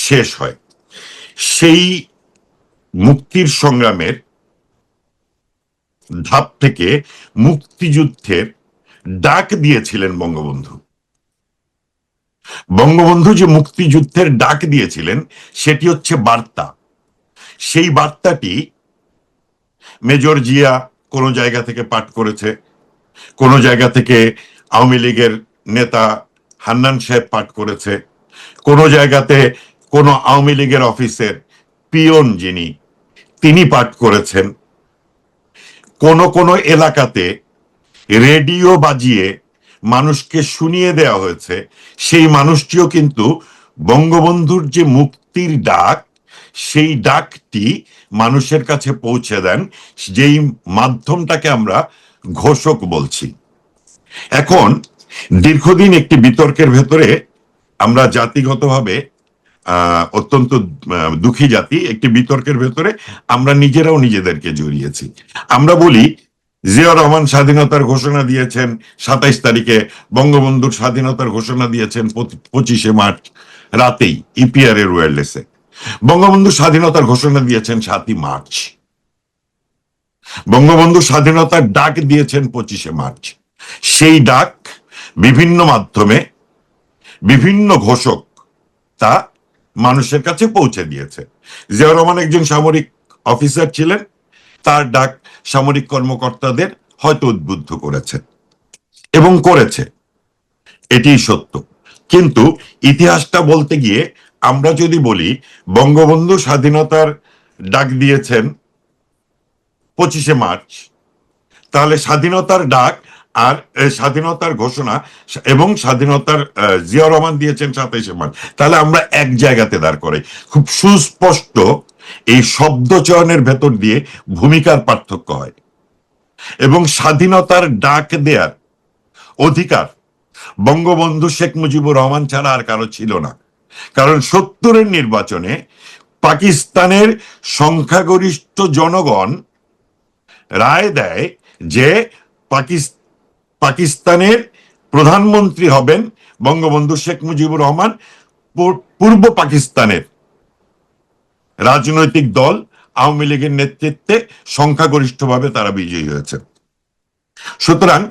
শেষ হয়। সেই মুক্তির সংগ্রামের ধাপ থেকে মুক্তিযুদ্ধের ডাক দিয়েছিলেন বঙ্গবন্ধু। বঙ্গবন্ধু যে মুক্তিযুদ্ধের ডাক দিয়েছিলেন সেটি হচ্ছে বার্তা। সেই বার্তাটি মেজর জিয়া কোন জায়গা থেকে পাঠ করেছে, কোন জায়গা থেকে আওয়ামী লীগের নেতা হান্নান সাহেব পাঠ করেছে, কোন জায়গাতে কোন আওয়ামী লীগের অফিসের পিয়ন যিনি তিনি পাঠ করেছেন, কোন কোন এলাকাতে রেডিও বাজিয়ে মানুষকে শুনিয়ে দেওয়া হয়েছে। সেই মানুষটিও কিন্তু বঙ্গবন্ধুর যে মুক্তির ডাক, সেই ডাকটি মানুষের কাছে পৌঁছে দেন, যেই মাধ্যমটাকে আমরা ঘোষক বলছি। এখন দীর্ঘদিন একটি বিতর্কের ভেতরে আমরা জাতিগতভাবে অত্যন্ত দুঃখী জাতি, একটি বিতর্কের ভেতরে আমরা নিজেরাও নিজেদেরকে জড়িয়েছি। আমরা বলি জিয়া রহমান স্বাধীনতার ঘোষণা দিয়েছেন 27 তারিখে, বঙ্গবন্ধুর স্বাধীনতার ঘোষণা দিয়েছেন 25শে মার্চ রাতেই ইপিআর এর ওয়্যারলেসে। বঙ্গবন্ধু স্বাধীনতার ঘোষণা দিয়েছেন 7ই মার্চ। বঙ্গবন্ধু স্বাধীনতার ডাক দিয়েছেন 25শে মার্চ। সেই ডাক বিভিন্ন মাধ্যমে বিভিন্ন ঘোষক তা মানুষের কাছে পৌঁছে দিয়েছে। জিয়াউর রহমান একজন সামরিক অফিসার ছিলেন, তার ডাক সামরিক কর্মকর্তাদের হয়তো উদ্বুদ্ধ করেছে এবং করেছে, এটি সত্য। কিন্তু ইতিহাসটা বলতে গিয়ে আমরা যদি বলি বঙ্গবন্ধু স্বাধীনতার ডাক দিয়েছেন 25শে মার্চ, তাহলে স্বাধীনতার ডাক আর স্বাধীনতার ঘোষণা এবং স্বাধীনতার জিয়াউর রহমান দিয়েছেন 27শে মার্চ, তাহলে আমরা এক জায়গাতে দাঁড় করাই। খুব সুস্পষ্ট এই শব্দ চয়নের ভেতর দিয়ে ভূমিকার পার্থক্য হয়। এবং স্বাধীনতার ডাক দেয়ার অধিকার বঙ্গবন্ধু শেখ মুজিবুর রহমান ছাড়া আর কারো ছিল না। কারণ 70-এর নির্বাচনে পাকিস্তানের সংখ্যাগরিষ্ঠ জনগণ রায় দেয় যে পাকিস্তানের প্রধানমন্ত্রী হবেন বঙ্গবন্ধু শেখ মুজিবুর রহমান। পূর্ব পাকিস্তানের রাজনৈতিক দল আওয়ামী লীগের নেতৃত্বে সংখ্যাগরিষ্ঠভাবে তারা বিজয়ী হয়েছে। সুতরাং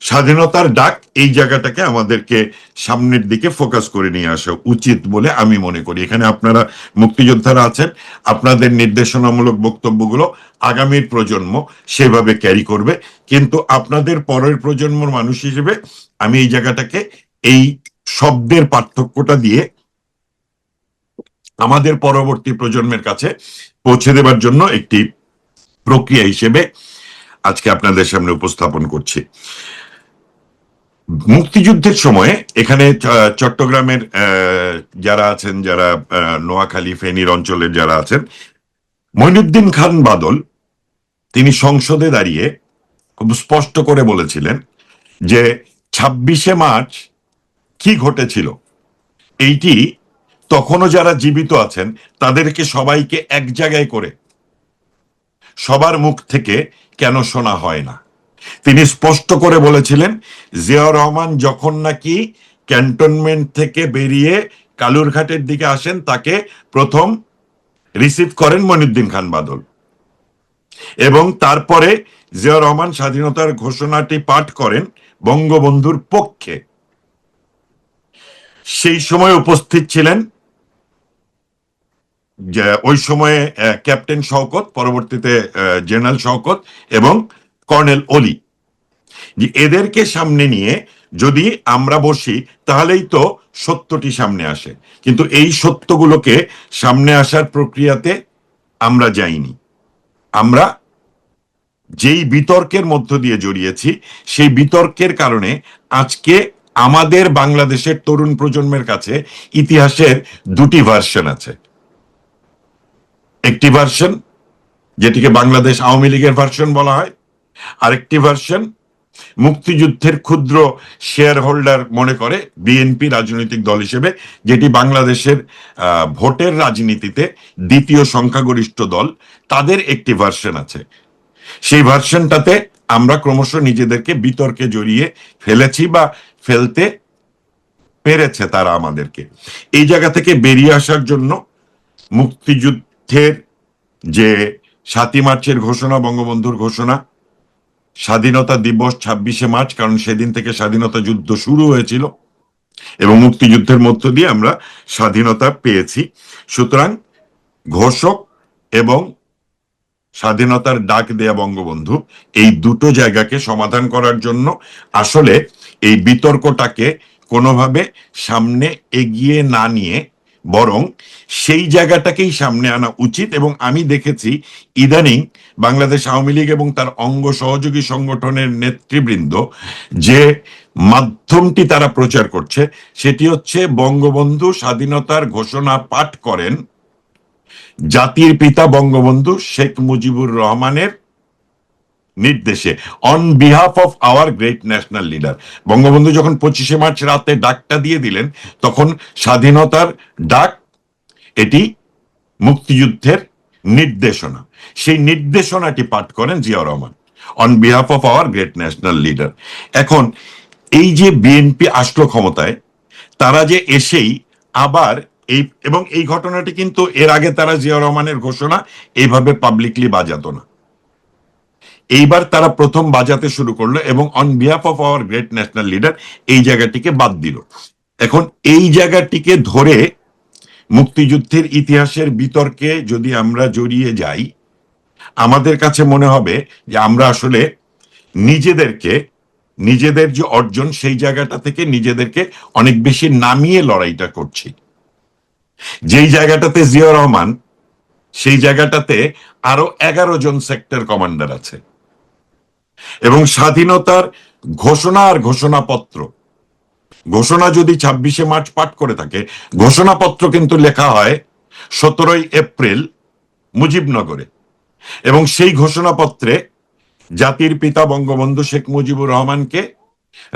স্বাধীনতার ডাক এই জায়গাটাকে আমাদেরকে সামনের দিকে ফোকাস করে নিয়ে আসা উচিত বলে আমি মনে করি। এখানে আপনারা মুক্তিযোদ্ধারা আছেন, আপনাদের নির্দেশনামূলক বক্তব্যগুলো আগামীর প্রজন্ম সেভাবে ক্যারি করবে, কিন্তু আপনাদের পরের প্রজন্মর মানুষ হিসেবে আমি এই জায়গাটাকে এই শব্দের পার্থক্যটা দিয়ে আমাদের পরবর্তী প্রজন্মের কাছে পৌঁছে দেবার জন্য একটি প্রক্রিয়া হিসেবে আজকে আপনাদের সামনে উপস্থাপন করছি। মুক্তিযুদ্ধের সময়ে এখানে চট্টগ্রামের যারা আছেন, যারা নোয়াখালী ফেনীর অঞ্চলের যারা আছেন, মঈনুদ্দিন খান বাদল তিনি সংসদে দাঁড়িয়ে খুব স্পষ্ট করে বলেছিলেন যে 26শে মার্চ কি ঘটেছিল এইটি তখনও যারা জীবিত আছেন তাদেরকে সবাইকে এক জায়গায় করে সবার মুখ থেকে কেন শোনা হয় না। তিনি স্পষ্ট করে বলেছিলেন জিয়াউর রহমান যখন নাকি ক্যান্টনমেন্ট থেকে বেরিয়ে কালুরঘাটের দিকে আসেন তাকে প্রথম রিসিভ করেন মঈনুদ্দিন খান বাদল, এবং তারপরে জিয়াউর রহমান স্বাধীনতার ঘোষণাটি পাঠ করেন বঙ্গবন্ধুর পক্ষে। সেই সময় উপস্থিত ছিলেন ওই সময়ে ক্যাপ্টেন শওকত, পরবর্তীতে জেনারেল শওকত এবং কর্নেল অলি। এদেরকে সামনে নিয়ে যদি আমরা বসি তাহলেই তো সত্যটি সামনে আসে, কিন্তু এই সত্যগুলোকে সামনে আসার প্রক্রিয়াতে আমরা যাইনি। আমরা যেই বিতর্কের মধ্য দিয়ে জড়িয়েছি সেই বিতর্কের কারণে আজকে আমাদের বাংলাদেশের তরুণ প্রজন্মের কাছে ইতিহাসের দুটি ভার্সন আছে। একটি ভার্সন যেটিকে বাংলাদেশ আওয়ামী লীগের ভার্সন বলা হয়, আরেকটি ভার্সন মুক্তিযুদ্ধের ক্ষুদ্র শেয়ার হোল্ডার মনে করে বিএনপি রাজনৈতিক দল হিসেবে, যেটি বাংলাদেশের ভোটের রাজনীতিতে দ্বিতীয় সংখ্যাগরিষ্ঠ দল, তাদের একটি ভার্সন আছে। সেই ভার্সনটাতে আমরা ক্রমশ নিজেদেরকে বিতর্কে জড়িয়ে ফেলেছি বা ফেলতে পেরেছে তারা আমাদেরকে। এই জায়গা থেকে বেরিয়ে আসার জন্য মুক্তিযুদ্ধের যে 7ই মার্চের ঘোষণা, বঙ্গবন্ধুর ঘোষণা, স্বাধীনতা দিবস 26শে মার্চ, কারণ সেদিন থেকে স্বাধীনতা যুদ্ধ শুরু হয়েছিল এবং মুক্তিযুদ্ধের মধ্য দিয়ে আমরা স্বাধীনতা পেয়েছি। সুতরাং ঘোষক এবং স্বাধীনতার ডাক দেয়া বঙ্গবন্ধু, এই দুটো জায়গাকে সমাধান করার জন্য আসলে এই বিতর্কটাকে কোনোভাবে সামনে এগিয়ে না নিয়ে বরং সেই জায়গাটাকেই সামনে আনা উচিত। এবং আমি দেখেছি ইদানিং বাংলাদেশ আওয়ামী লীগ এবং তার অঙ্গ সহযোগী সংগঠনের নেতৃবৃন্দ যে মাধ্যমটি তারা প্রচার করছে সেটি হচ্ছে বঙ্গবন্ধু স্বাধীনতার ঘোষণা পাঠ করেন জাতির পিতা বঙ্গবন্ধু শেখ মুজিবুর রহমানের নির্দেশে, on behalf of our great national leader. Bangabandhu যখন 25শে মার্চ রাতে ডাকটা দিয়ে দিলেন তখন স্বাধীনতার ডাক, এটি মুক্তিযুদ্ধের নির্দেশনা, সেই নির্দেশনাটি পাঠ করেন Ziaur Rahman on behalf of our great national leader. এখন এই যে বিএনপি আসলো ক্ষমতায়, তারা যে এসেই আবার এবং এই ঘটনাটি কিন্তু এর আগে তারা জিয়াউর রহমানের ঘোষণা এইভাবে পাবলিকলি বাজাতো না, এইবার তারা প্রথম বাজাতে শুরু করলো এবং on behalf of our great national leader এই জায়গাটিকে বাদ দিল। এখন এই জায়গাটিকে ধরে মুক্তিযুদ্ধের ইতিহাসের বিতর্কে যদি আমরা জড়িয়ে যাই, আমাদের কাছে মনে হবে যে আমরা আসলে নিজেদের যে অর্জন সেই জায়গাটা থেকে নিজেদেরকে অনেক বেশি নামিয়ে লড়াইটা করছি। যেই জায়গাটাতে জিয়াউর রহমান, সেই জায়গাটাতে আরো 11 জন সেক্টর কমান্ডার আছে এবং স্বাধীনতার ঘোষণা আর ঘোষণাপত্র, ঘোষণা যদি 26শে মার্চ পাঠ করে থাকে, ঘোষণাপত্র কিন্তু লেখা হয় 17ই এপ্রিল মুজিবনগরে, এবং সেই ঘোষণাপত্রে জাতির পিতা বঙ্গবন্ধু শেখ মুজিবুর রহমানকে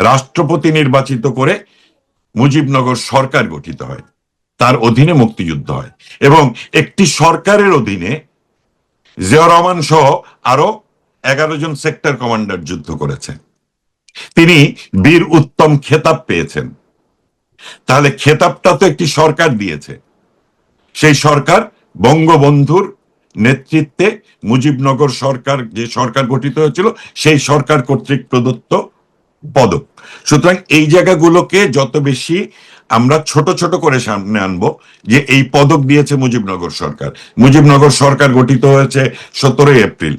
রাষ্ট্রপতি নির্বাচিত করে মুজিবনগর সরকার গঠিত হয়, তার অধীনে মুক্তিযুদ্ধ হয় এবং একটি সরকারের অধীনে জিয়াউর রহমান সহ আরো 11 জন সেক্টর কমান্ডার যুদ্ধ করেছে। তিনি বীর উত্তম খেতাব পেয়েছেন। তাহলে খেতাবটা তো একটি সরকার দিয়েছে, সেই সরকার বঙ্গবন্ধুর নেতৃত্বে মুজিবনগর সরকার, যে সরকার গঠিত হয়েছিল সেই সরকার কর্তৃক প্রদত্ত পদক। সুতরাং এই জায়গাগুলোকে যত বেশি আমরা ছোট ছোট করে সামনে আনবো যে এই পদক দিয়েছে মুজিবনগর সরকার। মুজিবনগর সরকার গঠিত হয়েছে 17ই এপ্রিল,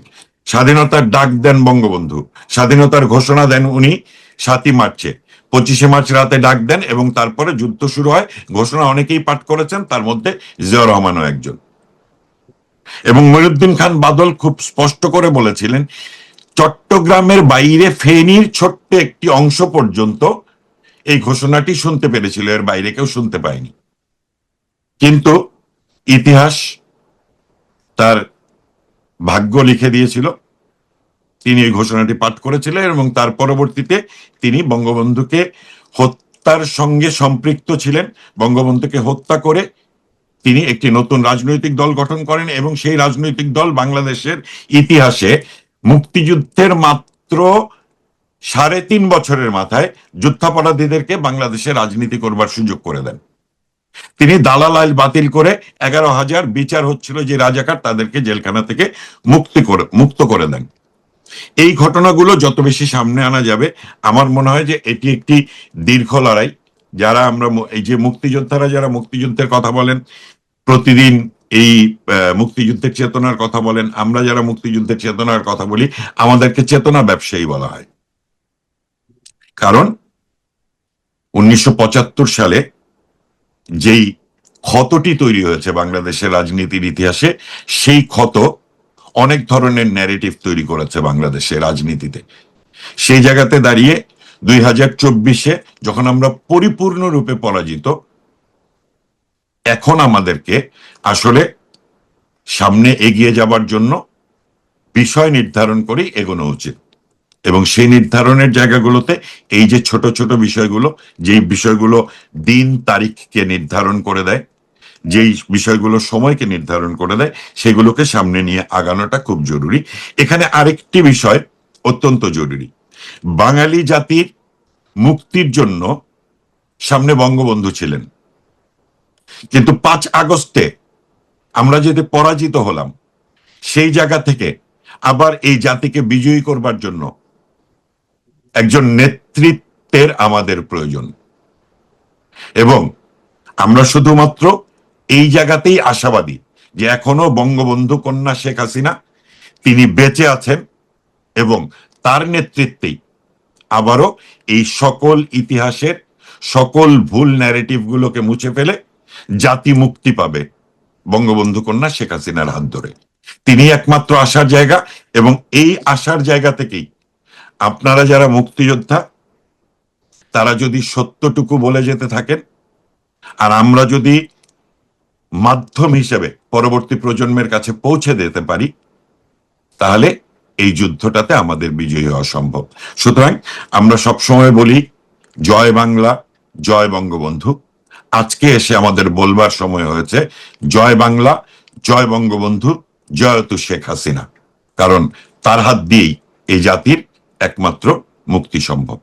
স্বাধীনতার ডাক দেন বঙ্গবন্ধু, স্বাধীনতার ঘোষণা দেন উনি 7ই মার্চে, 25শে মার্চ রাতে ডাক দেন এবং তারপরে যুদ্ধ শুরু হয়। ঘোষণা অনেকেই পাঠ করেছেন, তার মধ্যে জিয়াউর রহমানও একজন। এবং মঈনুদ্দিন খান বাদল খুব স্পষ্ট করে বলেছিলেন, চট্টগ্রামের বাইরে ফেনীর ছোট্ট একটি অংশ পর্যন্ত এই ঘোষণাটি শুনতে পেরেছিল, এর বাইরে কেউ শুনতে পায়নি। কিন্তু ইতিহাস তার ভাগ্য লিখে দিয়েছিল, তিনি এই ঘোষণাটি পাঠ করেছিলেন এবং তার পরবর্তীতে তিনি বঙ্গবন্ধুকে হত্যার সঙ্গে সম্পৃক্ত ছিলেন। বঙ্গবন্ধুকে হত্যা করে তিনি একটি নতুন রাজনৈতিক দল গঠন করেন এবং সেই রাজনৈতিক দল বাংলাদেশের ইতিহাসে মুক্তিযুদ্ধের মাত্র 3.5 বছরের মাথায় যুদ্ধাপরাধীদেরকে বাংলাদেশে রাজনীতি করবার সুযোগ করে দেন। তিনি দালাল আইন বাতিল করে 11,000 বিচার হচ্ছিল যে রাজাকার, তাদেরকে জেলখানা থেকে মুক্ত করে দেন। এই ঘটনাগুলো যত বেশি সামনে আনা যাবে, আমার মনে হয় যে এটি একটি দীর্ঘ লড়াই। যারা আমরা এই যে মুক্তিযোদ্ধারা যারা মুক্তিযুদ্ধের কথা বলেন, প্রতিদিন এই মুক্তিযুদ্ধের চেতনার কথা বলেন, আমরা যারা মুক্তিযুদ্ধের চেতনার কথা বলি, আমাদেরকে চেতনা ব্যবসায়ী বলা হয়। কারণ 1975 সালে যেই ক্ষতটি তৈরি হয়েছে বাংলাদেশের রাজনীতির ইতিহাসে, সেই ক্ষত অনেক ধরনের ন্যারেটিভ তৈরি করেছে বাংলাদেশের রাজনীতিতে। সেই জায়গাতে দাঁড়িয়ে 2024-এ যখন আমরা পরিপূর্ণরূপে পরাজিত, এখন আমাদেরকে আসলে সামনে এগিয়ে যাবার জন্য বিষয় নির্ধারণ করেই এগোনো উচিত। এবং সেই নির্ধারণের জায়গাগুলোতে এই যে ছোট ছোট বিষয়গুলো, যেই বিষয়গুলো দিন তারিখকে নির্ধারণ করে দেয়, যেই বিষয়গুলো সময়কে নির্ধারণ করে দেয়, সেগুলোকে সামনে নিয়ে আগানোটা খুব জরুরি। এখানে আরেকটি বিষয় অত্যন্ত জরুরি, বাঙালি জাতির মুক্তির জন্য সামনে বঙ্গবন্ধু ছিলেন, কিন্তু 5 আগস্টে আমরা যদি পরাজিত হলাম, সেই জায়গা থেকে আবার এই জাতিকে বিজয়ী করবার জন্য একজন নেতৃত্বের আমাদের প্রয়োজন। এবং আমরা শুধুমাত্র এই জায়গাতেই আশাবাদী যে এখনো বঙ্গবন্ধু কন্যা শেখ হাসিনা তিনি বেঁচে আছেন এবং তার নেতৃত্বেই আবারও এই সকল ইতিহাসের সকল ভুল ন্যারেটিভ গুলোকে মুছে ফেলে জাতি মুক্তি পাবে বঙ্গবন্ধু কন্যা শেখ হাসিনার হাত ধরে। তিনি একমাত্র আশার জায়গা, এবং এই আশার জায়গা থেকেই আপনারা যারা মুক্তিযোদ্ধা, তারা যদি সত্যটুকু বলে যেতে থাকেন আর আমরা যদি মাধ্যম হিসেবে পরবর্তী প্রজন্মের কাছে পৌঁছে দিতে পারি, তাহলে এই যুদ্ধটাতে আমাদের বিজয়ী হওয়া সম্ভব। সুতরাং আমরা সবসময় বলি জয় বাংলা, জয় বঙ্গবন্ধু। আজকে এসে আমাদের বলবার সময় হয়েছে জয় বাংলা, জয় বঙ্গবন্ধু, জয়তু শেখ হাসিনা, কারণ তার হাত দিয়েই এই জাতির একমাত্র মুক্তি সম্ভব।